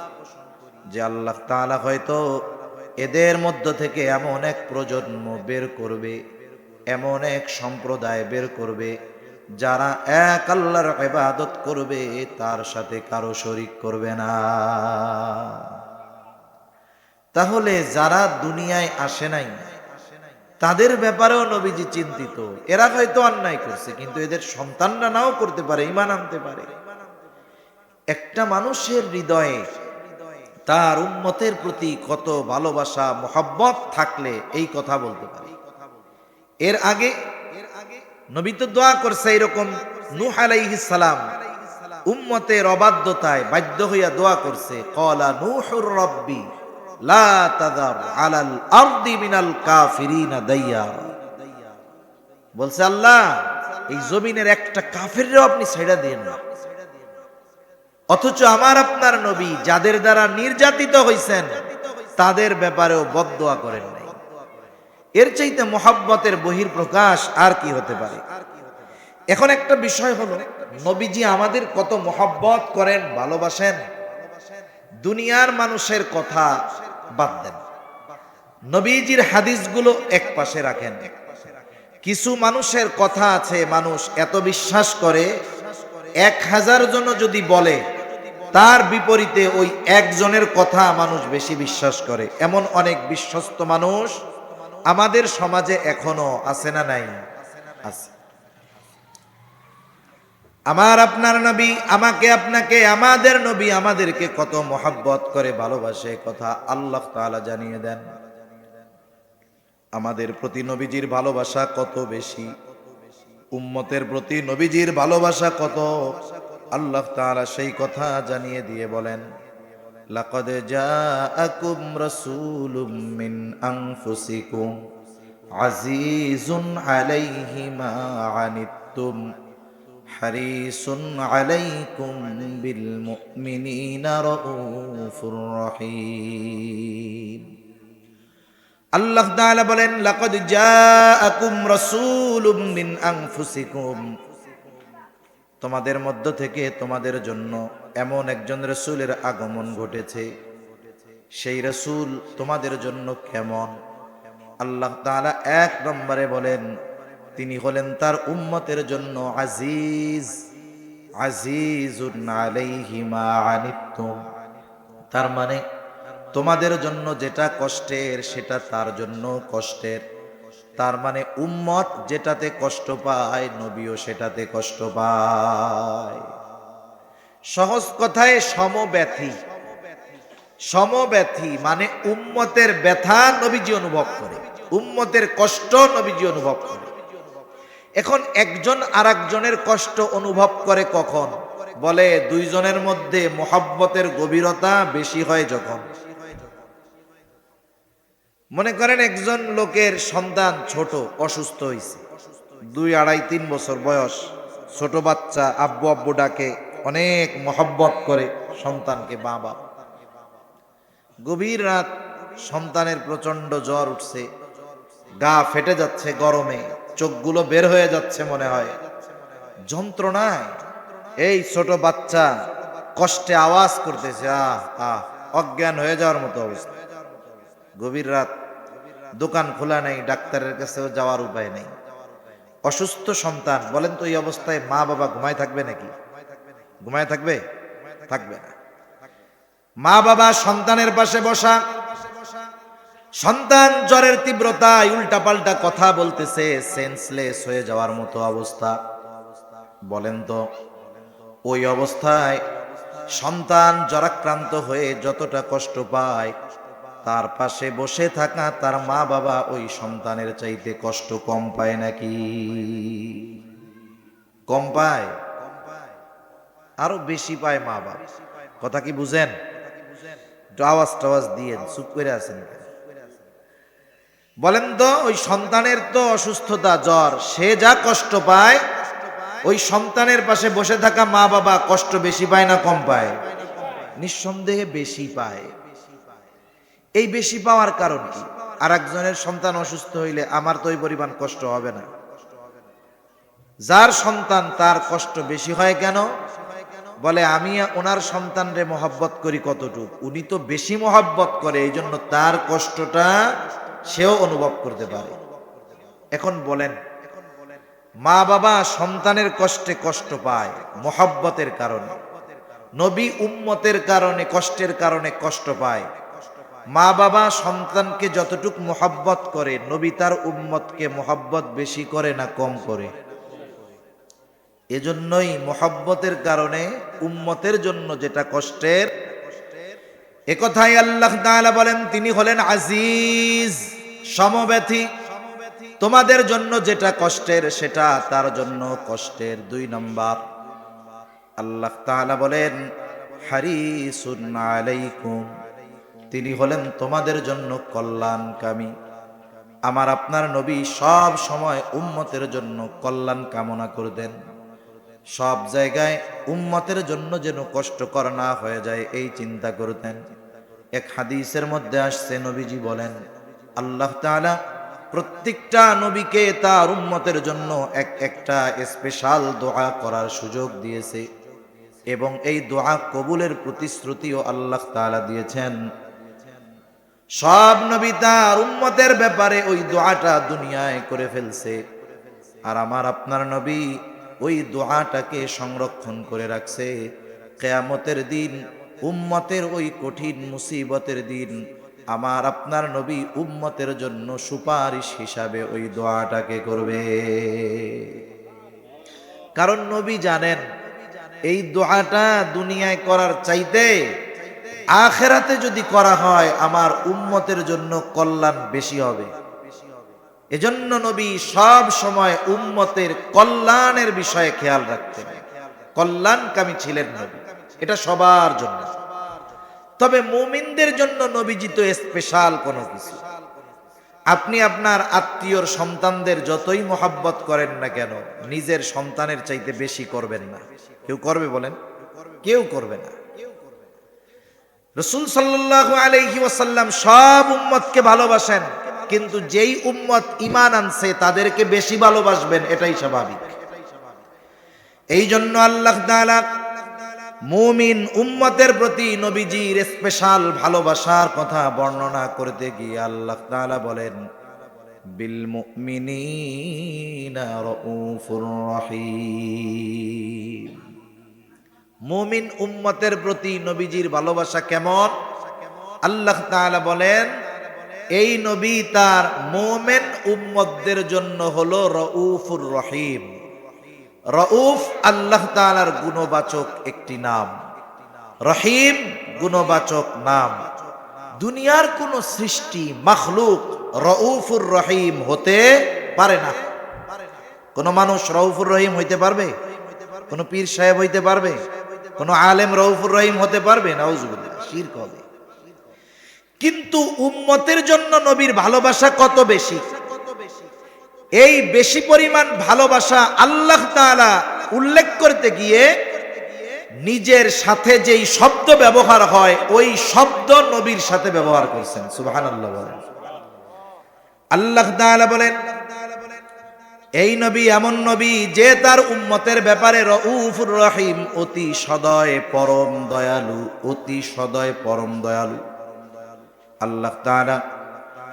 যে আল্লাহ তাআলা হয়তো এদের মধ্য থেকে এমন এক প্রজন্ম বের করবে, এমন এক সম্প্রদায় বের করবে যারা এক আল্লাহর ইবাদত করবে, তার সাথে কারো শরীক করবে না। তাহলে যারা দুনিয়ায় আসে নাই তাদের ব্যাপারেও নবীজি চিন্তিত। এরা হয়তো অন্যায় করছে, কিন্তু এদের সন্তানরা নাও করতে পারে, ঈমান আনতে পারে। একটা মানুষের হৃদয়ে তার উম্মতের প্রতি কত ভালোবাসা মহব্বত থাকলে এই কথা বলতে পারে। এর আগে নবী তো দোয়া করছে এরকম, নূহ আলাইহিস সালাম উম্মতের অবাধ্যতায় বাধ্য হইয়া দোয়া করছে, ক্বালা নূহুর রাব্বি লা তাযার আলাল আরদি মিনাল কাফিরিনা দাইয়ারা। বলছে, আল্লাহ এই জমিনের একটা কাফিরও আপনি ছেড়ে দেন না। অথচ আমার আপনার নবী যাদের দ্বারা নির্যাতিত হইছেন তাদের ব্যাপারেও বদদোয়া করেন নাই। এর চাইতে মহব্বতের বহিঃপ্রকাশ আর কি হতে পারে? এখন একটা বিষয় হলো, নবীজি আমাদের কত মহব্বত করেন, ভালোবাসেন। দুনিয়ার মানুষের কথা বাদ দেন, নবীজির হাদিসগুলো এক পাশে রাখেন। কিছু মানুষের কথা আছে, মানুষ এত বিশ্বাস করে 1000 জন যদি বলে তার বিপরীতে ওই একজনের কথা মানুষ বেশি বিশ্বাস করে। এমন অনেক বিশ্বস্ত মানুষ আমাদের সমাজে এখনো আছে না নাই? আছে। আমার আপনার নবী আমাকে আপনাকে আমাদের নবী আমাদেরকে কত মোহাব্বত করে ভালোবাসে কথা আল্লাহ তাআলা জানিয়ে দেন। আমাদের প্রতি নবীজির ভালোবাসা কত বেশি, উম্মতের প্রতি নবীজির ভালোবাসা কত, আল্লাহ তাআলা সেই কথা জানিয়ে দিয়ে বলেন, লাকাদ জাআকুম রাসূলুম মিন আনফুসিকুম আজিজুন আলাইহি মা আনিত্তুম হারিসুন আলাইকুম বিল মুমিনিনা রাউফুর রহিম। আল্লাহ তাআলা বলেন, লাকাদ জাআকুম রাসূলুম মিন আনফুসিকুম, তোমাদের মধ্য থেকে তোমাদের জন্য এমন একজন রাসূলের আগমন ঘটেছে। সেই রাসূল তোমাদের জন্য কেমন? আল্লাহ তাআলা এক নম্বরে বলেন, তিনি হলেন তার উম্মতের জন্য আজিজ, আজিজুন আলাইহি মা আনিত্তুম, তার মানে তোমাদের জন্য যেটা কষ্টের সেটা তার জন্য কষ্টের। তার মানে উম্মত যেটাতে কষ্ট পায় নবীও সেটাতে কষ্ট পায়। সহজ কথায় সমব্যথী। সমব্যথী মানে উম্মতের ব্যথা নবীজি অনুভব করে, উম্মতের কষ্ট নবীজি অনুভব করে। এখন একজন আরেকজনের কষ্ট অনুভব করে কখন? বলে দুইজনের মধ্যে মোহাব্বতের গভীরতা বেশি হয় যখন। মনে করেন একজন লোকের সন্তান ছোট অসুস্থ হয়েছে, 2, 2.5, 3 বছর বয়স, ছোট বাচ্চা, আব্বু আব্বু ডাকে, অনেক মোহাব্বত করে সন্তানকে বাবা। গভীর রাত, সন্তানের প্রচন্ড জ্বর উঠছে, গা ফেটে যাচ্ছে গরমে, চোখগুলো বের হয়ে যাচ্ছে মনে হয় যন্ত্রণায়। এই ছোট বাচ্চা কষ্টে আওয়াজ করতেছে আহ আহ, অজ্ঞান হয়ে যাওয়ার মতো অবস্থা। গভীর রাত, দোকান খোলা নেই, ডাক্তারের কাছেও যাওয়ার উপায় নেই, অসুস্থ সন্তান। বলেন তো এই অবস্থায় মা বাবা ঘুমায় থাকবে নাকি? ঘুমায় থাকবে? থাকবে না। মা বাবা সন্তানের পাশে বসা, সন্তান জ্বরের তীব্রতায় উল্টাপাল্টা কথা বলতেছে, সেন্সলেস হয়ে যাওয়ার মতো অবস্থা। বলেন তো ওই অবস্থায় সন্তান জ্বরাক্রান্ত হয়ে যতটা কষ্ট পায়, তার পাশে বসে থাকা তার মা বাবা ওই সন্তানের চাইতে কষ্ট কম পায় নাকি? কম পায়? আরো বেশি পায় মা বাবা। কথা কি বুঝেন? একটু আওয়াজ টাওয়াজ দিয়েন, চুপ করে আছেন। বলেন তো ওই সন্তানের তো অসুস্থতা, জ্বর, সে যা কষ্ট পায়, ওই সন্তানের পাশে বসে থাকা মা বাবা কষ্ট বেশি পায় না কম পায়? নিঃসন্দেহে বেশি পায়। এই বেশি পাওয়ার কারণ কি? আর একজনের সন্তান অসুস্থ হইলে আমার তো ওই পরিমাণ কষ্ট হবে না। যার সন্তান তার কষ্ট বেশি হয় কেন? বলে আমি ওনার সন্তানরে মহব্বত করি কতটুকু, উনি তো বেশি মহব্বত করে, এই জন্য তার কষ্টটা সেও অনুভব করতে পারে। এখন বলেন, মা বাবা সন্তানের কষ্টে কষ্ট পায় মহব্বতের কারণে, নবী উম্মতের কারণে কষ্টের কারণে কষ্ট পায়। মা বাবা সন্তানকে যতটুক মহব্বত করে, নবী তার উম্মতকে মহব্বত বেশি করে না কম করে? এজন্যই মহব্বতের কারণে উম্মতের জন্য যেটা কষ্টের, একথাই আল্লাহ তাআলা বলেন তিনি হলেন আজিজ, সমব্যথী। তোমাদের জন্য যেটা কষ্টের সেটা তার জন্য কষ্টের। 2 নম্বর, আল্লাহ তাআলা বলেন হারিসুন আলাইকুম, তিনি হলেন তোমাদের জন্য কল্যাণকামী। আমার আপনার নবী সব সময় উম্মতের জন্য কল্যাণ কামনা করতেন। সব জায়গায় উম্মতের জন্য যেন কষ্টকর না হয়ে যায় এই চিন্তা করতেন। এক হাদিসের মধ্যে আসছে, নবীজি বলেন আল্লাহ তাআলা প্রত্যেকটা নবীকে তার উম্মতের জন্য একটা স্পেশাল দোয়া করার সুযোগ দিয়েছে, এবং এই দোয়া কবুলের প্রতিশ্রুতিও আল্লাহ তাআলা দিয়েছেন। সব নবী তার উম্মতের ব্যাপারে ওই দোয়াটা দুনিয়ায় করে ফেলছে, আর আমার আপনার নবী ওই দোয়াটাকে সংরক্ষণ করে রাখছে। কিয়ামতের দিন উম্মতের ওই কঠিন মুসিবতের দিন আমার আপনার নবী উম্মতের জন্য সুপারিশ হিসাবে ওই দোয়াটাকে করবে। কারণ নবী জানেন এই দোয়াটা দুনিয়ায় করার চাইতে আখেরাতে যদি করা হয় আমার উম্মতের জন্য কল্যাণ বেশি হবে। এজন্য নবী সব সময় উম্মতের কল্যাণের বিষয়ে খেয়াল রাখতেন, কল্যাণকামী ছিলেন নবী, এটা সবার জন্য। তবে মুমিনদের জন্য নবীজি তো স্পেশাল কোনো কিছু। আপনি আপনার আত্মীয়র সন্তানদের যতই মোহাব্বত করেন না কেন, নিজের সন্তানের চাইতে বেশি করবেন না। কেউ করবে বলেন? কেউ করবে না। রাসূল সাল্লাল্লাহু আলাইহি ওয়াসাল্লাম সব উম্মতকে ভালোবাসেন, কিন্তু যেই উম্মত ঈমান আনছে তাদেরকে বেশি ভালোবাসবেন, এটাই স্বাভাবিক। এই জন্য আল্লাহ তাআলা মুমিন উম্মতের প্রতি নবীজির স্পেশাল ভালোবাসার কথা বর্ণনা করতে গিয়ে আল্লাহ তাআলা বলেন, বিল মুমিনিনা রাউফুর রহিম। মুমিন উম্মতের প্রতি নবীজির ভালোবাসা কেমন? আল্লাহ তাআলা বলেন, এই নবী তার মুমিন উম্মতদের জন্য হলো রাউফুর রহিম। রাউফ আল্লাহ তাআলার গুণবাচক একটি নাম, রহিম গুণবাচক নাম। দুনিয়ার কোন সৃষ্টি মাখলুক রাউফুর রহিম হতে পারে না। কোন মানুষ রাউফুর রহিম হইতে পারবে? কোন পীর সাহেব হইতে পারবে? কোন আলেম রাউফুর রহিম হতে পারবে? নাউজুবিল্লাহ, শিরক হবে। কিন্তু উম্মতের জন্য নবীর ভালোবাসা কত বেশি! এই বেশি পরিমাণ ভালোবাসা আল্লাহ তাআলা উল্লেখ করতে গিয়ে নিজের সাথে যেই শব্দ ব্যবহার হয় ওই শব্দ নবীর সাথে ব্যবহার করছেন। সুবহানাল্লাহ বলেন। আল্লাহ তাআলা বলেন, এই নবী এমন নবী যে তার উম্মতের ব্যাপারে রাউফুর রহিম, অতি সদয় পরম দয়ালু, অতি সদয় পরম দয়ালু। আল্লাহ তাআলা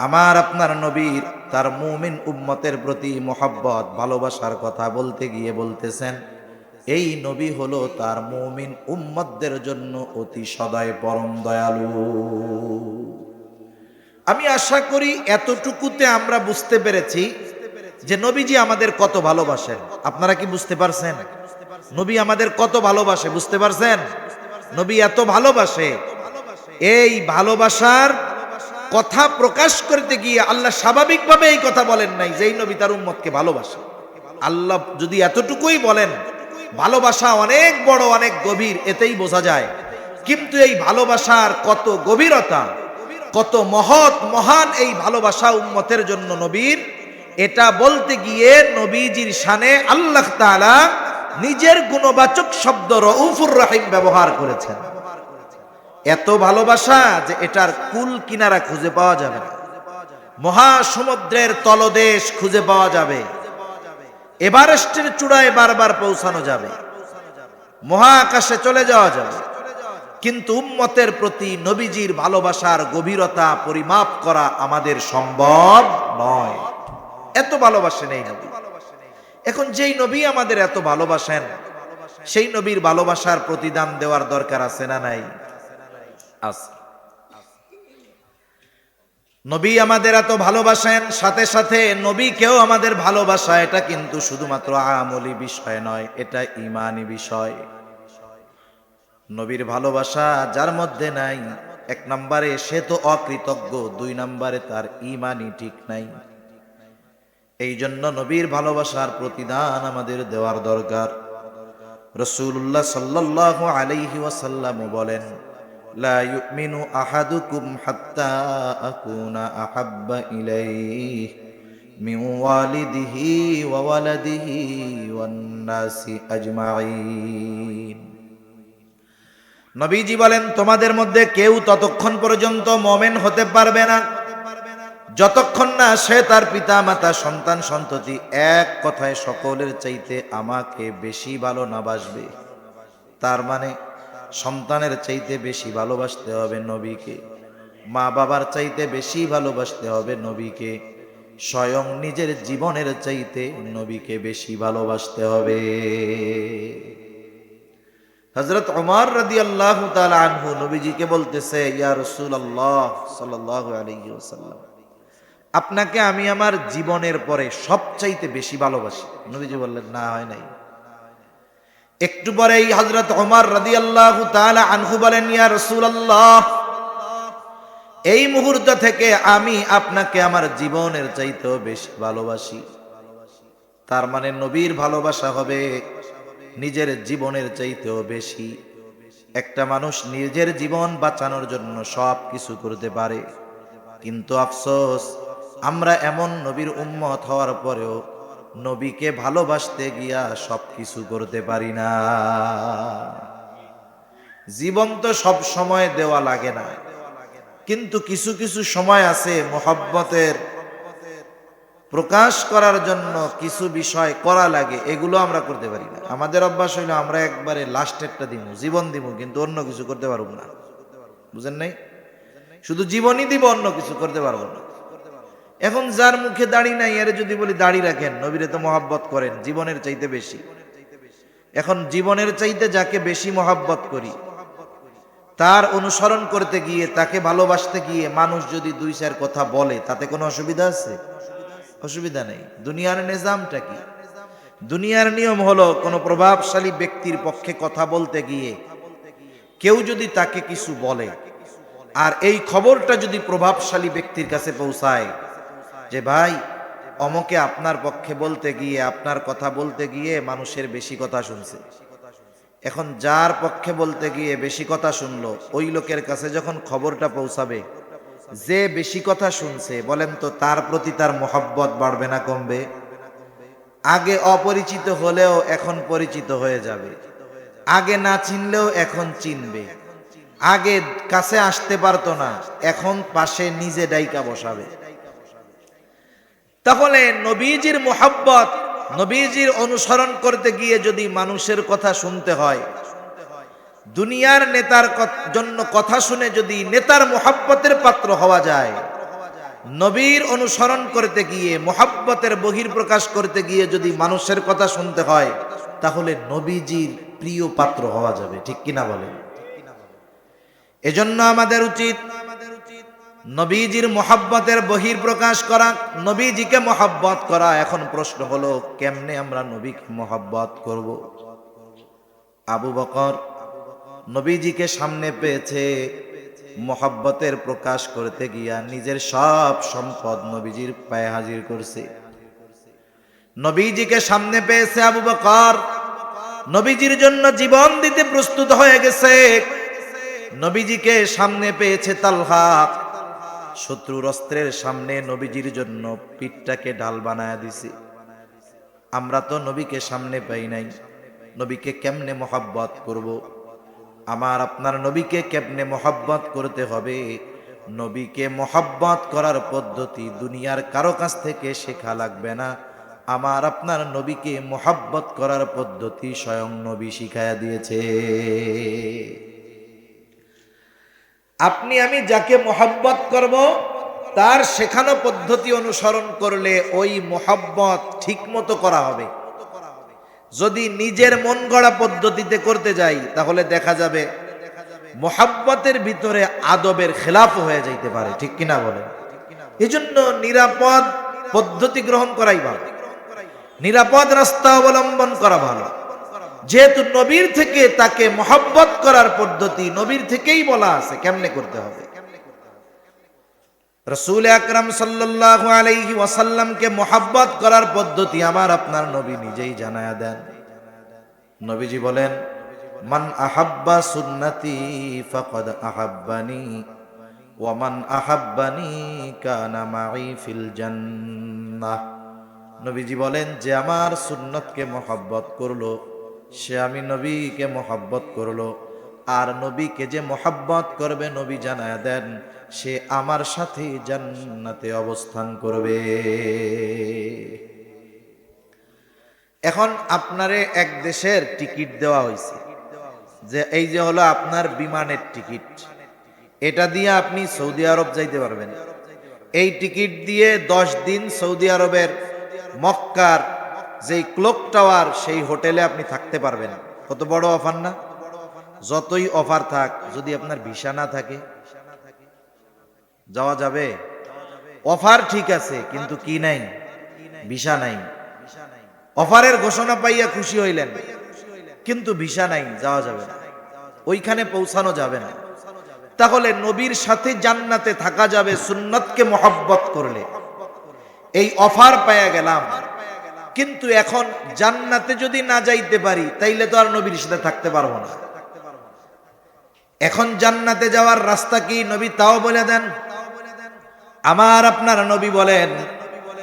আমার আপনার নবীর তার মুমিন উম্মতের প্রতি মোহাব্বত ভালোবাসার কথা বলতে গিয়ে বলতেছেন, এই নবী হলো তার মুমিন উম্মতদের জন্য অতি সদয় পরম দয়ালু। আমি আশা করি এতটুকুতে আমরা বুঝতে পেরেছি যে নবীজি আমাদের কত ভালোবাসেন। আপনারা কি বুঝতে পারছেন নবী আমাদের কত ভালোবাসে? বুঝতে পারছেন? নবী এত ভালোবাসে, এই ভালোবাসার কথা প্রকাশ করতে গিয়ে আল্লাহ স্বাভাবিকভাবে এই কথা বলেন নাই যে এই নবী তার উম্মতকে ভালোবাসে। আল্লাহ যদি এতটুকুই বলেন, ভালোবাসা অনেক বড়, অনেক গভীর, এতেই বোঝা যায়। কিন্তু এই ভালোবাসার কত গভীরতা, কত মহৎ মহান এই ভালোবাসা উম্মতের জন্য নবীর, এটা বলতে গিয়ে নবীজির শানে আল্লাহ তাআলা নিজের গুণবাচক শব্দ রাউফুর রহিম ব্যবহার করেছেন। এত ভালোবাসা যে এটার কুল কিনারা খুঁজে পাওয়া যাবে না, মহাসমুদ্রের তলদেশ খুঁজে পাওয়া যাবে, এভারেস্টের চূড়ায় বারবার পৌঁছানো যাবে, মহাকাশে চলে যাওয়া যাবে, কিন্তু উম্মতের প্রতি নবীজির ভালোবাসার গভীরতা পরিমাপ করা আমাদের সম্ভব নয়। এত ভালোবাসেন এই নবী। এখন যেই নবী আমাদের এত ভালোবাসেন, সেই নবীর ভালোবাসার প্রতিদান দেওয়ার দরকার আছে না নাই? আছে। নবী আমাদের এত ভালোবাসেন, সাথে সাথে নবীকেও আমাদের ভালোবাসা, এটা কিন্তু শুধুমাত্র আমলি বিষয় নয়, এটা ঈমানি বিষয়। নবীর ভালোবাসা যার মধ্যে নাই, এক নম্বরে সে তো অকৃতজ্ঞ, দুই নম্বরে তার ঈমানই ঠিক নাই। এই জন্য নবীর ভালোবাসার প্রতিদান আমাদের দেওয়ার দরকার। রাসূলুল্লাহ সাল্লাল্লাহু আলাইহি ওয়াসাল্লাম বলেন, লা ইউমিনু আহাদুকুম হাত্তা আকুনা আহাব্বা ইলাইহি মিন ওয়ালিদিহি ওয়া ওয়ালাদিহি ওয়ান নাসি আজমাইন। নবীজি বলেন, তোমাদের মধ্যে কেউ ততক্ষণ পর্যন্ত মুমিন হতে পারবে না যতক্ষণ না সে তার পিতা মাতা সন্তান সন্ততি এক কথায় সকলের চাইতে আমাকে বেশি ভালো না বাসবে। তার মানে সন্তানের চাইতে বেশি ভালোবাসতে হবে নবীকে, মা বাবার চাইতে বেশি ভালোবাসতে হবে নবীকে, স্বয়ং নিজের জীবনের চাইতে নবীকে বেশি ভালোবাসতে হবে। হযরত ওমর রাদিয়াল্লাহু তাআলা আনহু নবীজিকে বলতেছে, ইয়া রাসূলুল্লাহ সাল্লাল্লাহু আলাইহি ওয়াসাল্লাম, আপনাকে আমি আমার জীবনের পরে সবচাইতে বেশি ভালোবাসি। নবীজি বললেন, না হয় নাই। একটু পরেই হযরত ওমর রাদিয়াল্লাহু তাআলা আনহু বলেন, ইয়া রাসূলুল্লাহ, এই মুহূর্ত থেকে আমি আপনাকে আমার জীবনের চাইতেও বেশি ভালোবাসি। তার মানে নবীর ভালোবাসা হবে নিজের জীবনের চাইতেও বেশি। একটা মানুষ নিজের জীবন বাঁচানোর জন্য সব কিছু করতে পারে, কিন্তু আফসোস আমরা এমন নবীর উম্মত হওয়ার পরেও নবীকে ভালোবাসতে গিয়া সব কিছু করতে পারি না। জীবন তো সব সময় দেওয়া লাগে না, কিন্তু কিছু কিছু সময় আছে মহব্বতের প্রকাশ করার জন্য কিছু বিষয় করা লাগে, এগুলো আমরা করতে পারি না। আমাদের অভ্যাস হইলো আমরা একবারে লাস্টেরটা দিব, জীবন দিব, কিন্তু অন্য কিছু করতে পারবো না। বুঝেন নাই? শুধু জীবনই দিব, অন্য কিছু করতে পারবো না। এখন যার মুখে দাড়ি নাই, এর যদি বলি দাড়ি রাখেন, নবীরে তো মহব্বত করেন জীবনের চাইতে বেশি। এখন জীবনের চাইতে যাকে বেশি মহব্বত করি, তার অনুসরণ করতে গিয়ে, তাকে ভালোবাসতে গিয়ে মানুষ যদি দুই চার কথা বলে, তাতে কোনো অসুবিধা আছে? অসুবিধা নেই। দুনিয়ার নিজামটা কি? দুনিয়ার নিয়ম হলো কোনো প্রভাবশালী ব্যক্তির পক্ষে কথা বলতে গিয়ে কেউ যদি তাকে কিছু বলে, আর এই খবরটা যদি প্রভাবশালী ব্যক্তির কাছে পৌঁছায় যে ভাই অমকে আপনার পক্ষে বলতে গিয়ে, আপনার কথা বলতে গিয়ে মানুষের বেশি কথা শুনছে। এখন যার পক্ষে বলতে গিয়ে বেশি কথা শুনলো, ওই লোকের কাছে যখন খবরটা পৌঁছাবে, যে বেশি কথা শুনছে, বলেন তো তার প্রতি তার মহব্বত বাড়বে না কমবে? আগে অপরিচিত হলেও এখন পরিচিত হয়ে যাবে, আগে না চিনলেও এখন চিনবে, আগে কাছে আসতে পারতো না, এখন পাশে নিজে ডাইকা বসাবে। তাহলে নবীজির মহব্বত, নবীজির অনুসরণ করতে গিয়ে যদি মানুষের কথা শুনতে হয়, দুনিয়ার নেতার জন্য কথা শুনে যদি নেতার মহব্বতের পাত্র হওয়া যায়, নবীর অনুসরণ করতে গিয়ে মহব্বতের বহির্প্রকাশ করতে গিয়ে যদি মানুষের কথা শুনতে হয়, তাহলে নবীজির প্রিয় পাত্র হওয়া যাবে। ঠিক কিনা বলেন? এজন্য আমাদের উচিত নবীজির মহব্বতের বহির্প্রকাশ করা, নবীজিকে মহব্বত করা। এখন প্রশ্ন হলো, কেমনে আমরা নবীকে মহব্বত করব? আবু বকর নবীজিকে সামনে পেয়েছে, মহব্বতের প্রকাশ করতে গিয়া নিজের সব সম্পদ নবীজির পায়ে হাজির করছে। নবীজিকে সামনে পেয়েছে আবু বকর, নবীজির জন্য জীবন দিতে প্রস্তুত হয়ে গেছে। নবীজিকে সামনে পেয়েছে তালহা, শত্রুর অস্ত্রের সামনে নবীজির জন্য পিঠটাকে ঢাল বানায়া দিছে। আমরা তো নবীকে সামনে পাই নাই, নবীকে কেমনে মহব্বত করব? আমার আপনার নবীকে কেমনে মহব্বত করতে হবে? নবীকে মহব্বত করার পদ্ধতি দুনিয়ার কারো কাছ থেকে শেখা লাগবে না। আমার আপনার নবীকে মহব্বত করার পদ্ধতি স্বয়ং নবী শিখায়া দিয়েছে। আপনি আমি যাকে মহব্বত করব, তার শেখানো পদ্ধতি অনুসরণ করলে ওই মহব্বত ঠিক মতো করা হবে। যদি নিজের মন গড়া পদ্ধতিতে করতে যাই, তাহলে দেখা যাবে মহব্বতের ভিতরে আদবের খেলাফ হয়ে যাইতে পারে। ঠিক কিনা বলেন? এজন্য নিরাপদ পদ্ধতি গ্রহণ করাই ভালো, নিরাপদ রাস্তা অবলম্বন করা ভালো। যেহেতু নবীর থেকে তাকে মহব্বত করার পদ্ধতি নবীর থেকেই বলা আছে কেমনে করতে হবে। রাসূল আকরাম সাল্লাল্লাহু আলাইহি ওয়াসাল্লামকে মহব্বত করার পদ্ধতি আমার আপনার নবী নিজেই জানায়া দেন। নবীজি বলেন, মান আহাব্বা সুন্নতি ফাকাদ আহাব্বানি ওয়া মান আহাব্বানি কানা মাই ফিল জান্নাহ। নবীজি বলেন, যে আমার সুন্নতকে মহব্বত করলো, সে আমি নবীকে মহব্বত করলো। আর নবীকে যে মহব্বত করবে, নবী জানায়া দেন, সে আমার সাথে জান্নাতে অবস্থান করবে। এখন আপনারে এক দেশের টিকিট দেওয়া হয়েছে, যে এই যে হলো আপনার বিমানের টিকিট, এটা দিয়ে আপনি সৌদি আরব যাইতে পারবেন। এই টিকিট দিয়ে 10 দিন সৌদি আরবের মক্কার যেই ক্লক টাওয়ার, সেই হোটেলে আপনি থাকতে পারবেন। কত বড় অফার না? যতই অফার থাক, যদি আপনার ভিসা না থাকে যাওয়া যাবে? অফার ঠিক আছে, কিন্তু কি নাই? ভিসা নাই। অফারের ঘোষণা পাইয়া খুশি হইলেন, কিন্তু ভিসা নাই, যাওয়া যাবে না, ওইখানে পৌঁছানো যাবে না। তাহলে নবীর সাথে জান্নাতে থাকা যাবে সুন্নতকে মহব্বত করলে। এই অফার পায়া গেলাম, কিন্তু এখন জান্নাতে যদি না যাইতে পারি তাইলে তো আর নবীর সাথে থাকতে পারবো না। এখন জান্নাতে যাওয়ার রাস্তা কি নবী তাও বলে দেন। আমার আপনার নবী বলেন,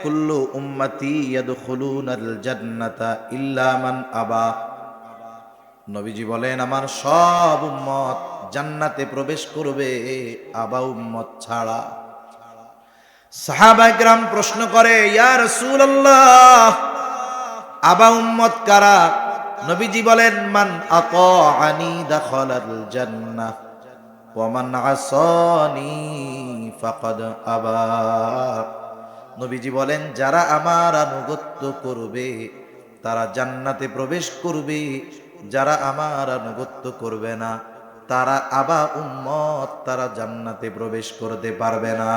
কুল্লু উম্মতি ইয়াদখুলুনাল জান্নাতা ইল্লা মান আবা। নবীজি বলেন, আমার সব উম্মত জান্নাতে প্রবেশ করবে, আবা উম্মত ছাড়া। সাহাবায়ে কেরাম প্রশ্ন করে, ইয়া রাসূলুল্লাহ, আবা উম্মত কারা? নবীজি বলেন, মান আতাআনি দাখালাল জান্নাহ ওয়া মান আসানি ফাকাদ আবা। নবীজি বলেন, যারা আমার আনুগত্য করবে তারা জান্নাতে প্রবেশ করবে, যারা আমার আনুগত্য করবে না তারা আবা উম্মত, তারা জান্নাতে প্রবেশ করতে পারবে না।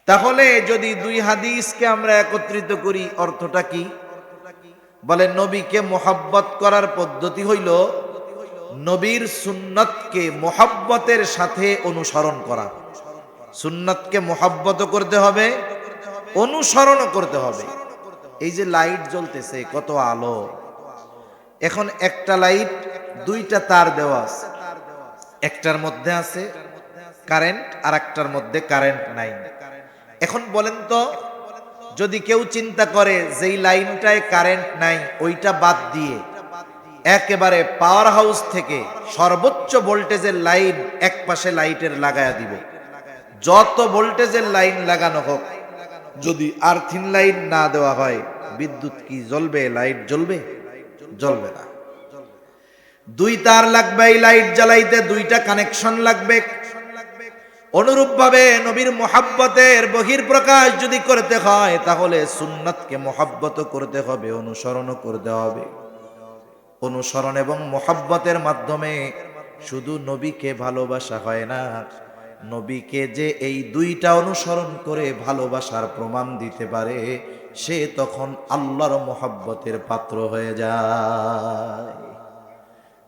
তাহলে যদি দুই হাদিসকে আমরা একত্রিত করি, অর্থটা কি? বলে নবীকে মোহাব্বত করার পদ্ধতি হইল নবীর সুন্নতকে মোহাব্বতের সাথে অনুসরণ করা। সুন্নতকে মোহাব্বত করতে হবে, অনুসরণ করতে হবে। এই যে লাইট জ্বলতেছে, কত আলো, এখন একটা লাইট দুইটা তার দেওয়া আছে, একটার মধ্যে আছে কারেন্ট আর একটার মধ্যে কারেন্ট নাই। এখন বলেন তো, যদি কেউ চিন্তা করে যেই লাইনটায় কারেন্ট নাই ওইটা বাদ দিয়ে একেবারে পাওয়ার হাউস থেকে সর্বোচ্চ ভোল্টেজের লাইন এক পাশে লাইটের লাগায়া দিবে, যত ভোল্টেজের লাইন লাগানো হোক, যদি আর্থিং লাইন না দেওয়া হয় বিদ্যুৎ কি জ্বলবে? লাইট জ্বলবে? জ্বলবে না। দুই তার লাগবে এই লাইট জ্বালাইতে, দুইটা কানেকশন লাগবে। অনুরূপ ভাবে নবীর মোহাব্বতের বহির্প্রকাশ যদি করতে হয় তাহলে সুন্নাতকে মোহাব্বত করতে হবে, অনুসরণ করতে হবে। অনুসরণ এবং মোহাব্বতের মাধ্যমে শুধু নবীকে ভালোবাসা হয় না, নবীকে যে এই দুইটা অনুসরণ করে ভালোবাসার প্রমাণ দিতে পারে সে তখন আল্লাহর মোহাব্বতের পাত্র হয়ে যায়।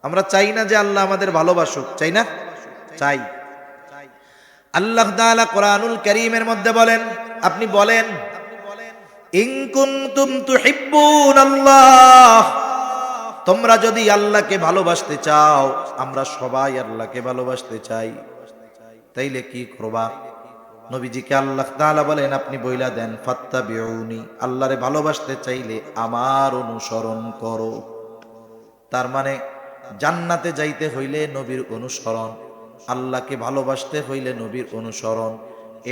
আমরা চাই না যে আল্লাহ আমাদের ভালোবাসুক, চাই না? চাই। আল্লাহ তাআলা কোরআনুল কারীমের মধ্যে বলেন, আপনি বলেন, ইন কুনতুম তুহিব্বুনাল্লাহ, তোমরা যদি আল্লাহকে ভালোবাসতে চাও, আমরা সবাই আল্লাহকে ভালোবাসতে চাই, তাইলে কি করবা? নবীজিকে আল্লাহ তাআলা বলেন, আপনি বইলা দেন, ফাত্তাবিউনি, আল্লাহরে ভালোবাসতে চাইলে আমার অনুসরণ করো। তার মানে জান্নাতে যাইতে হইলে নবীর অনুসরণ, আল্লাহকে ভালোবাসতে হইলে নবীর অনুসরণ।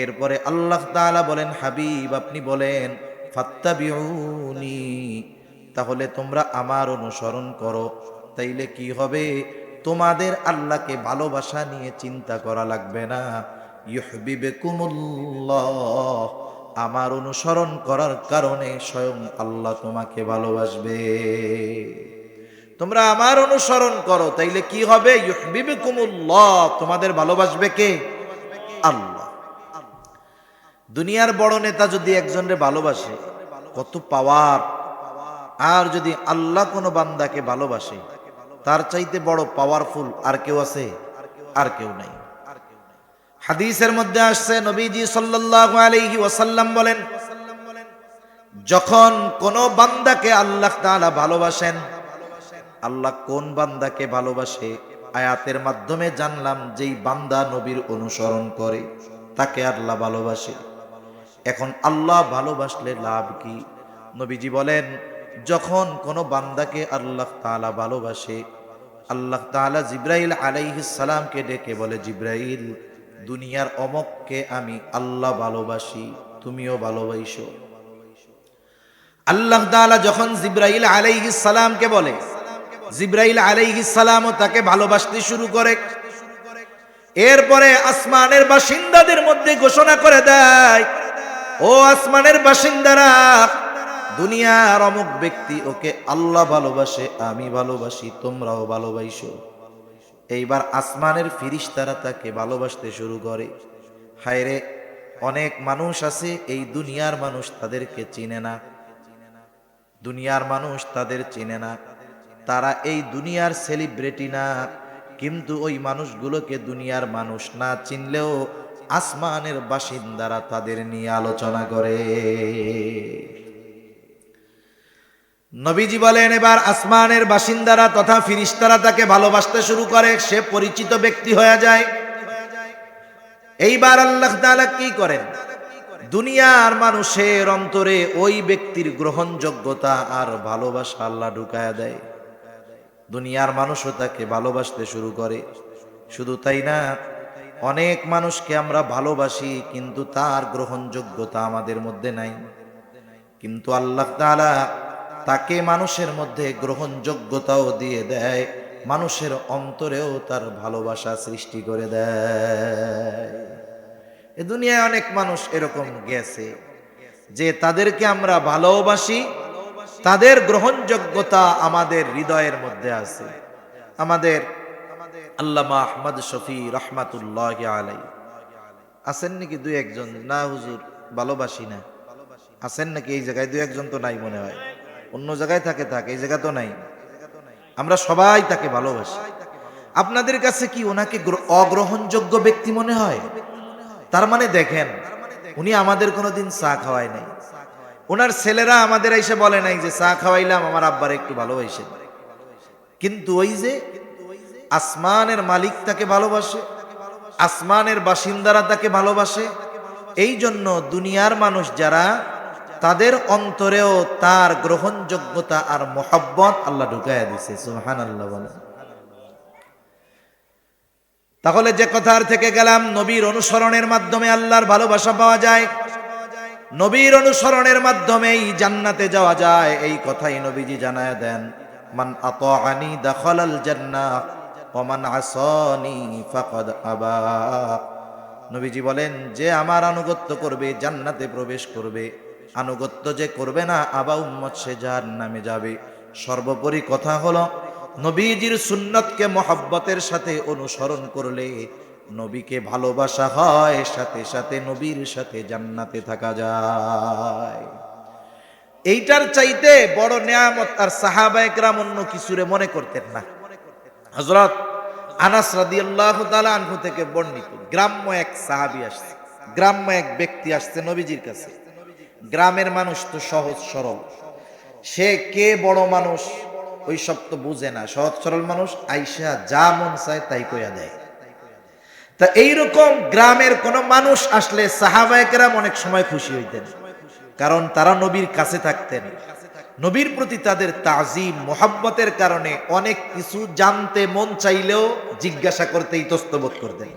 এরপরে আল্লাহ তাআলা বলেন, হাবিব আপনি বলেন ফাত্তাবিউনি, তাহলে তোমরা আমার অনুসরণ করো। তাইলে কি হবে? তোমাদের আল্লাহকে ভালোবাসা নিয়ে চিন্তা করা লাগবে না। ইউহিব্বুকুমুল্লাহ, আমার অনুসরণ করার কারণে স্বয়ং আল্লাহ তোমাকে ভালোবাসবে। তোমরা আমার অনুসরণ করো, তাইলে কি হবে? ইউহিব্বুকুমুল্লাহ, তোমাদের ভালোবাসবে কে? আল্লাহ। দুনিয়ার বড় নেতা যদি একজনরে ভালোবাসে কত পাওয়ার, আর যদি আল্লাহ কোনো বান্দাকে ভালোবাসে তার চাইতে বড় পাওয়ারফুল আর কেউ আছে? আর কেউ নাই। হাদিসের মধ্যে আসছে, নবীজি সাল্লাল্লাহু আলাইহি ওয়াসাল্লাম বলেন, যখন কোন বান্দাকে আল্লাহ তাআলা ভালোবাসেন, আল্লাহ কোন বান্দাকে ভালোবাসে আয়াতের মাধ্যমে জানলাম, যেই বান্দা নবীর অনুসরণ করে তাকে আল্লাহ ভালোবাসে। এখন আল্লাহ ভালোবাসলে লাভ কি? নবীজি বলেন, যখন কোন বান্দাকে আল্লাহ তাআলা ভালোবাসে, আল্লাহ তাআলা জিবরাইল আলাইহিস সালামকে ডেকে বলে, জিবরাইল, দুনিয়ার অমককে আমি আল্লাহ ভালোবাসি, তুমিও ভালোবাসো। আল্লাহ তাআলা যখন জিবরাইল আলাইহিস সালামকে বলে, জিবরাইল আলাইহিস সালামও তাকে ভালোবাসতে শুরু করে। এরপরে আসমানের বাসিন্দাদের মধ্যে ঘোষণা করে দেয়, ও আসমানের বাসিন্দারা, দুনিয়ার অমুক ব্যক্তি ওকে আল্লাহ ভালোবাসে, আমি ভালোবাসি, তোমরাও ভালোবাসো। এইবার আসমানের ফেরেশতারা তাকে ভালোবাসতে শুরু করে। হায়রে, অনেক মানুষ আছে এই দুনিয়ার মানুষ তাদেরকে চিনে না, দুনিয়ার মানুষ তাদের চেনে না, তারা এই দুনিয়ার সেলিব্রিটি না, কিন্তু ওই মানুষগুলোকে দুনিয়ার মানুষ না চিনলেও আসমানের বাসিন্দারা তাদের নিয়ে আলোচনা করে। নবীজি বলেন, এবার আসমানের বাসিন্দারা তথা ফিরিস্তারা তাকে ভালোবাসতে শুরু করে, সে পরিচিত ব্যক্তি হয়ে যায়। এইবার আল্লাহ তাআলা কি করেন, দুনিয়ার মানুষের অন্তরে ওই ব্যক্তির গ্রহণযোগ্যতা আর ভালোবাসা আল্লাহ ঢুকায়া দেয়। দুনিয়ার মানুষও তাকে ভালোবাসতে শুরু করে। শুধু তাই না, অনেক মানুষকে আমরা ভালোবাসি কিন্তু তার গ্রহণযোগ্যতা আমাদের মধ্যে নাই, কিন্তু আল্লাহ তাআলা তাকে মানুষের মধ্যে গ্রহণযোগ্যতাও দিয়ে দেয়, মানুষের অন্তরেও তার ভালোবাসা সৃষ্টি করে দেয়। এ দুনিয়ায় অনেক মানুষ এরকম গেছে যে তাদেরকে আমরা ভালোবাসি, তাদের গ্রহণযোগ্যতা আমাদের হৃদয়ের মধ্যে আছে। আমাদের আল্লামা আহমদ শফি রহমাতুল্লাহি আলাইহি আছেন নাকি দুই একজন? না হুজুর, ভালোবাসি না। আছেন নাকি এই জায়গায়? দুই একজন তো নাই মনে হয়, অন্য জায়গায় থাকে, এই জায়গা তো নাই। আমরা সবাই তাকে ভালোবাসি। আপনাদের কাছে কি ওনাকে অগ্রহণযোগ্য ব্যক্তি মনে হয়? তার মানে দেখেন, উনি আমাদের কোনোদিন চা খাওয়ায় নাই, ওনার ছেলেরা আমাদের এসে বলে নাই যে চা খাওয়াইলাম, আমার আব্বার একটু ভালোবাসেন। কিন্তু ওই যে আসমানের মালিক তাকে ভালোবাসে, আসমানের বাসিন্দারা তাকে ভালোবাসে। এই জন্য দুনিয়ার মানুষ যারা, তাদের অন্তরেও তার গ্রহণযোগ্যতা আর মোহাব্বত আল্লাহ ঢুকাইয়া দিছে। সুবহানাল্লাহ বলেন। তাহলে যে কথার থেকে গেলাম, নবীর অনুসরণের মাধ্যমে আল্লাহর ভালোবাসা পাওয়া যায়, নবীর অনুসরণের মাধ্যমেই জান্নাতে যাওয়া যায়, এই কথাই নবীজি জানায় দেন। মান আতাআনি দাখালাল জান্নাহ ওয়া মান আসানি ফাকাদ আবা। নবীজি বলেন, যে আমার আনুগত্য করবে জান্নাতে প্রবেশ করবে, আনুগত্য যে করবে না আবা উম্মত, সে জাহান্নামে যাবে। সর্বোপরি কথা হলো, নবীজির সুন্নতকে মহব্বতের সাথে অনুসরণ করলে নবীকে ভালোবাসা হয়, সাথে সাথে নবীর সাথে জান্নাতে থাকা যায়। এইটার চাইতে বড় নেয়ামত আর সাহাবায়ে কেরাম অন্য কিছুরে মনে করতেন না। হযরত আনাস রাদিয়াল্লাহু তাআলা আনহু থেকে বর্ণিত, গ্রাম্য এক সাহাবী আসছে, গ্রাম্য এক ব্যক্তি আসছে নবীজির কাছে। গ্রামের মানুষ তো সহজ সরল, সে কে বড় মানুষ ওই সব তো বুঝে না, সহজ সরল মানুষ, আইসা যা মন চায় তাই কইয়া দেয়। তা এইরকম গ্রামের কোন মানুষ আসলে সাহাবায়ে কেরাম অনেক সময় খুশি হইতেন, কারণ তারা নবীর কাছে থাকতেন। নবীর প্রতি তাদের তাজিম মোহাব্বতের কারণে অনেক কিছু জানতে মন চাইলেও জিজ্ঞাসা করতে ইতস্তবোধ করতেন।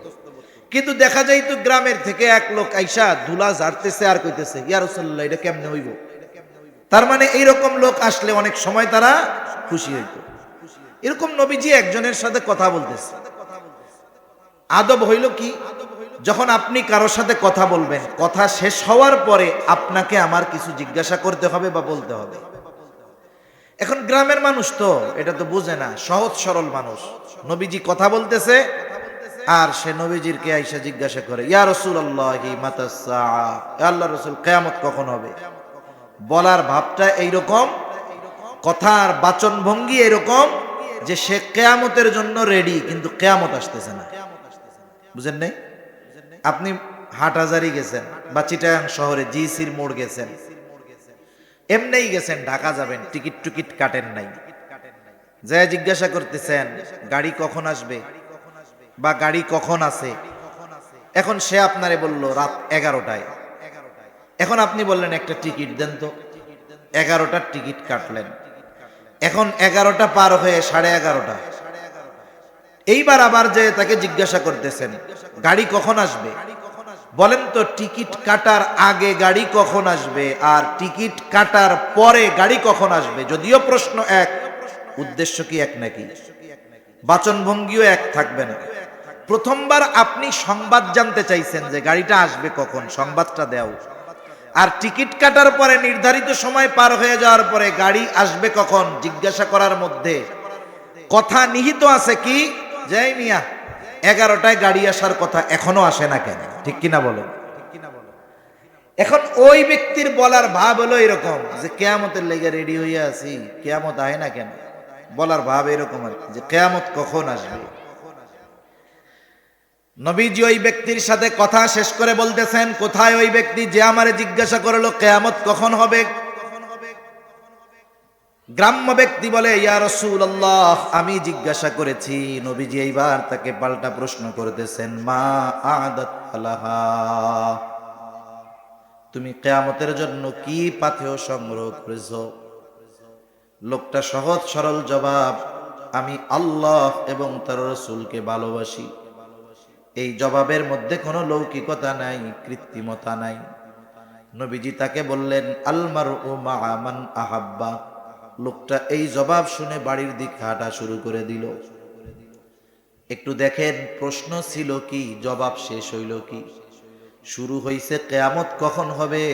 কিন্তু দেখা যায় তো গ্রামের থেকে এক লোক আইসা ধুলা ঝাড়তেছে আর কইতেছে, ইয়া রাসূলুল্লাহ এটা কেমনে হইব? তার মানে এইরকম লোক আসলে অনেক সময় তারা খুশি হইত। এরকম নবীজি একজনের সাথে কথা বলতেছে। আদব হইল কি, যখন আপনি কারোর সাথে কথা বলবেন, কথা শেষ হওয়ার পরে আপনাকে আমার কিছু জিজ্ঞাসা করতে হবে বা বলতে হবে। এখন গ্রামের মানুষ তো এটা তো বুঝে না, সহজ সরল মানুষ। নবীজি কথা বলতেছে আর সে নবীজির কে আইসা জিজ্ঞাসা করে, ইয়া রাসূলুল্লাহি মাতাস সাআ, আল্লাহ রাসূল কিয়ামত কখন হবে? বলার ভাবটা এইরকম, কথার বাচন ভঙ্গি এরকম যে সে কিয়ামতের জন্য রেডি, কিন্তু কিয়ামত আসতেছে না। বুঝেন নাই? আপনি হাটহাজারি গেছেন বা চিটাগাং শহরে জিসির মোড় গেছেন, এমনিই গেছেন, ঢাকা যাবেন, টিকিট টুকিট কাটেন নাই, যা জিজ্ঞাসা করতেছেন গাড়ি কখন আসবে বা গাড়ি কখন আছে। এখন সে আপনারে বলল রাত 11টায়। এখন আপনি বললেন একটা টিকিট দেন তো, 11টার টিকিট কাটলেন। এখন 11টা পার হয়ে 11:30। এইবার আবার যে তাকে জিজ্ঞাসা করতেছেন গাড়ি কখন আসবে, বলেন তো টিকিট কাটার আগে গাড়ি কখন আসবে আর টিকিট কাটার পরে গাড়ি কখন আসবে? যদিও প্রশ্ন এক, উদ্দেশ্য কি এক নাকি? বাচনভঙ্গিও এক থাকবে না। প্রথমবার আপনি সংবাদ জানতে চাইছেন যে গাড়িটা আসবে কখন, সংবাদটা দাও। আর টিকিট কাটার পরে নির্ধারিত সময় পার হয়ে যাওয়ার পরে গাড়ি আসবে কখন জিজ্ঞাসা করার মধ্যে কথা নিহিত আছে কি, জয় মিয়া 11টায় গাড়ি আসার কথা, এখনো আসে না কেন? ঠিক কিনা বলেন? এখন ওই ব্যক্তির বলার ভাব হলো এরকম যে কেয়ামতের লেগে রেডি হইয়া আছি, কেয়ামত আয় না কেন, বলার ভাব এরকম আর কি, যে কেয়ামত কখন আসবে। নবীজি ওই ব্যক্তির সাথে কথা শেষ করে বলতেছেন, কোথায় ওই ব্যক্তি যে আমারে জিজ্ঞাসা করলো কেয়ামত কখন হবে? গ্রাম্য ব্যক্তি বলে, ইয়া রাসূলুল্লাহ, আমি জিজ্ঞাসা করেছি। নবীজি এইবার তাকে পাল্টা প্রশ্ন করতেছেন, মা আদাত লাহা, তুমি কিয়ামতের জন্য কি পাথেয় সংগ্রহ করেছো? লোকটা সহজ সরল জবাব, আমি আল্লাহ এবং তার রাসূলকে ভালোবাসি। এই জবাবের মধ্যে কোনো লৌকিকতা নাই, কৃত্রিমতা নাই। নবীজি তাকে বললেন, আল মারউ মা'a মান আহাব্বা। লোকটা এই জবাব শুনে বাড়ির দিকে হাঁটা শুরু করে দিল। একটু দেখেন, প্রশ্ন ছিল কি, জবাব শেষ হইল কি? শুরু হইছে কিয়ামত কখন হবে,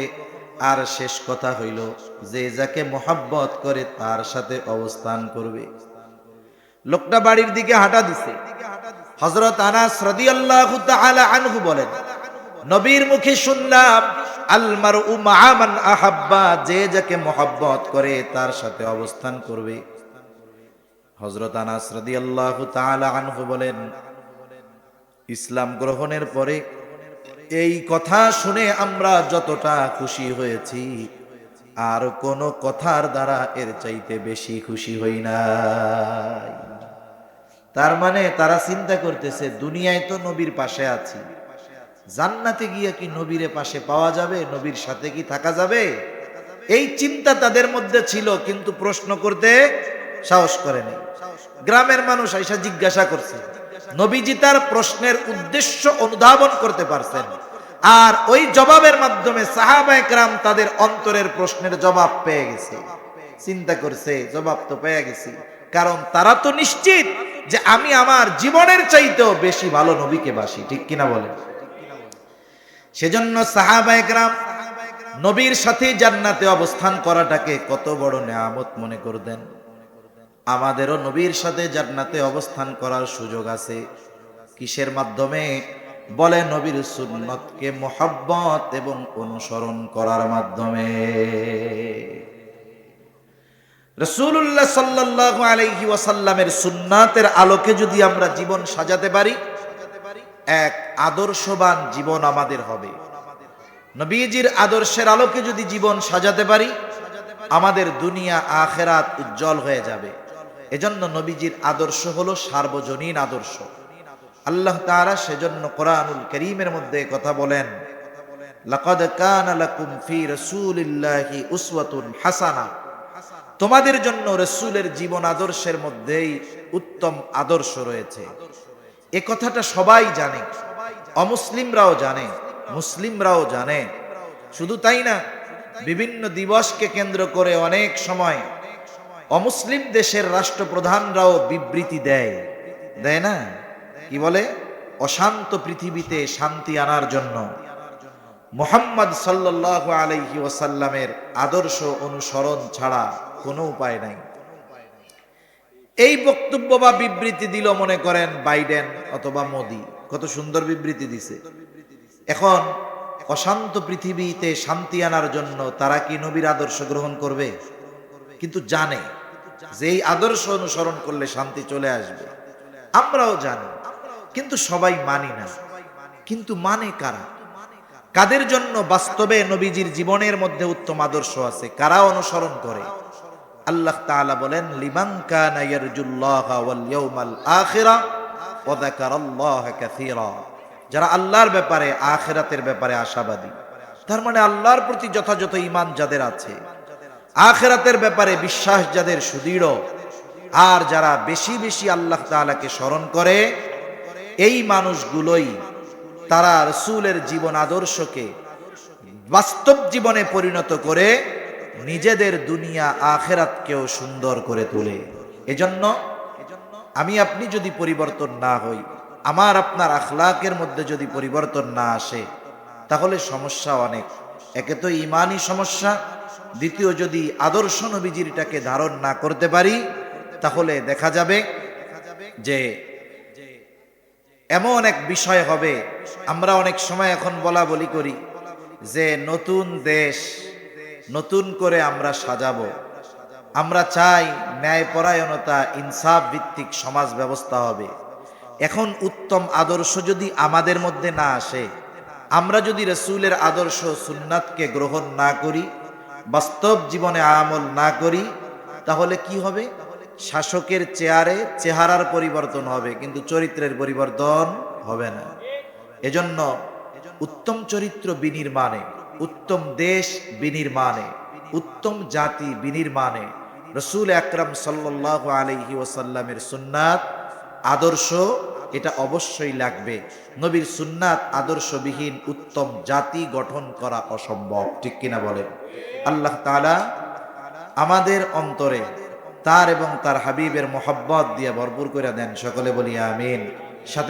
আর শেষ কথা হইল যে যাকে মোহাব্বত করে তার সাথে অবস্থান করবে। লোকটা বাড়ির দিকে হাঁটা দিছে। হযরত আনাস রাদিয়াল্লাহু তাআলা আনহু বলেন, নবীর মুখে শুনলাম, আল মারউ মা'a মান আহাব্বা, যে যাকে মোহাব্বত করে তার সাথে অবস্থান করবে। হযরত আনাস রাদিয়াল্লাহু তাআলা আনহু বলেন, ইসলাম গ্রহণের পরে এই কথা শুনে আমরা যতটা খুশি হয়েছি, আর কোন কথার দ্বারা এর চাইতে বেশি খুশি হই নাই। তার মানে তারা চিন্তা করতেছে, দুনিয়ায় তো নবীর পাশে আছি, জান্নাতে গিয়ে কি নবীর পাশে পাওয়া যাবে, নবীর সাথে কি থাকা যাবে? এই চিন্তা তাদের মধ্যে ছিল, কিন্তু প্রশ্ন করতে সাহস করেনি। গ্রামের মানুষ আইসা জিজ্ঞাসা করছে, নবীজি তার প্রশ্নের উদ্দেশ্য অনুধাবন করতে পারছেন, আর ওই জবাবের মাধ্যমে সাহাবায়ে কেরাম তাদের অন্তরের প্রশ্নের জবাব পেয়ে গেছে। চিন্তা করছে, জবাব তো পেয়ে গেছি, কারণ তারা তো নিশ্চিত যে আমি আমার জীবনের চাইতেও বেশি ভালো নবীকে বাসি, ঠিক কিনা বলেন? সেজন্য সাহাবায়ে কেরাম নবীর সাথে জান্নাতে অবস্থান করাটাকে কত বড় নেয়ামত মনে করতেন। আমাদেরও নবীর সাথে জান্নাতে অবস্থান করার সুযোগ আছে। কিসের মাধ্যমে? বলে, নবীর সুন্নতকে মুহাব্বত এবং অনুসরণ করার মাধ্যমে। রাসূলুল্লাহ সাল্লাল্লাহু আলাইহি ওয়াসাল্লামের সুন্নাতের আলোকে যদি আমরা জীবন সাজাতে পারি, এক আদর্শবান জীবন আমাদের হবে। নবীজির আদর্শের আলোকে যদি জীবন সাজাতে পারি, আমাদের দুনিয়া আখিরাত উজ্জ্বল হয়ে যাবে। এজন্য নবীজির আদর্শ হলো সার্বজনীন আদর্শ। আল্লাহ তাআলা সেজন্য কোরআনুল কারীমের মধ্যে কথা বলেন, লাকাদ কানা লাকুম ফি রাসূলিল্লাহি উসওয়াতুন হাসানা, তোমাদের জন্য রাসূলের জীবন আদর্শের মধ্যেই উত্তম আদর্শ রয়েছে। এ কথাটা সবাই জানে, অমুসলিমরাও জানে, মুসলিমরাও জানে। শুধু তাই না, বিভিন্ন দিবসকে কেন্দ্র করে অনেক সময় অমুসলিম দেশের রাষ্ট্রপ্রধানরাও বিবৃতি দেয়, দেয় না? কি বলে? অশান্ত পৃথিবীতে শান্তি আনার জন্য মুহাম্মদ সাল্লাল্লাহু আলাইহি ওয়াসাল্লামের আদর্শ অনুসরণ ছাড়া কোনো উপায় নাই। এই বক্তব্য বা বিবৃতি দিল মনে করেন বাইডেন অথবা মোদি, কত সুন্দর বিবৃতি দিছে। এখন অশান্ত পৃথিবীতে শান্তি আনার জন্য তারা কি নবীর আদর্শ গ্রহণ করবে? কিন্তু জানে যে এই আদর্শ অনুসরণ করলে শান্তি চলে আসবে। আমরাও জানি, কিন্তু সবাই মানি না। কিন্তু মানে কারা? কাদের জন্য বাস্তবে নবীজির জীবনের মধ্যে উত্তম আদর্শ আছে, কারা অনুসরণ করে? আল্লাহ তাআলা বলেন, লিমান কানা ইয়ারজুল্লাহা ওয়াল ইয়াউমাল আখিরা ওয়া যাকারাল্লাহা কাসীরা, যারা আল্লাহর ব্যাপারে, আখিরাতের ব্যাপারে আশাবাদী। তার মানে আল্লাহর প্রতি যথাযথ ঈমান যাদের আছে, আখিরাতের ব্যাপারে বিশ্বাস যাদের সুদৃঢ়, আর যারা বেশি বেশি আল্লাহ তাআলাকে স্মরণ করে, এই মানুষগুলোই তারা রাসূলের জীবন আদর্শকে বাস্তব জীবনে পরিণত করে নিজেদের দুনিয়া আখিরাতকেও সুন্দর করে তোলে। এজন্য আমি আপনি যদি পরিবর্তন না হই, আমার আপনার আখলাকের মধ্যে যদি পরিবর্তন না আসে, তাহলে সমস্যা অনেক। একে তো ঈমানি সমস্যা, দ্বিতীয় যদি আদর্শ নবীজিরটাকে ধারণ না করতে পারি, তাহলে দেখা যাবে যে এমন এক বিষয় হবে। আমরা অনেক সময় এখন বলা বলি করি যে নতুন দেশ নতুন করে আমরা সাজাবো। আমরা চাই ন্যায়পরায়ণতা, ইনসাফ ভিত্তিক সমাজ ব্যবস্থা হবে। এখন উত্তম আদর্শ যদি আমাদের মধ্যে না আসে, আমরা যদি রাসূলের আদর্শ সুন্নাতকে গ্রহণ না করি, বাস্তব জীবনে আমল না করি, তাহলে কি হবে? শাসকের চেয়ারে চেহারার পরিবর্তন হবে, কিন্তু চরিত্রের পরিবর্তন হবে না। এজন্য উত্তম চরিত্র বিনির্মাণে, উত্তম দেশ বিনির্মাণে, উত্তম জাতি বিনির্মাণে রাসূল আকরাম সাল্লাল্লাহু আলাইহি ওয়াসাল্লামের সুন্নাত আদর্শ এটা অবশ্যই লাগবে। নবীর সুন্নাত আদর্শবিহীন উত্তম জাতি গঠন করা অসম্ভব, ঠিক কিনা বলেন? আল্লাহ তাআলা আমাদের অন্তরে তার এবং তার হাবিবের মোহাব্বত দিয়ে ভরপুর করে দেন, সকলে বলি আমিন।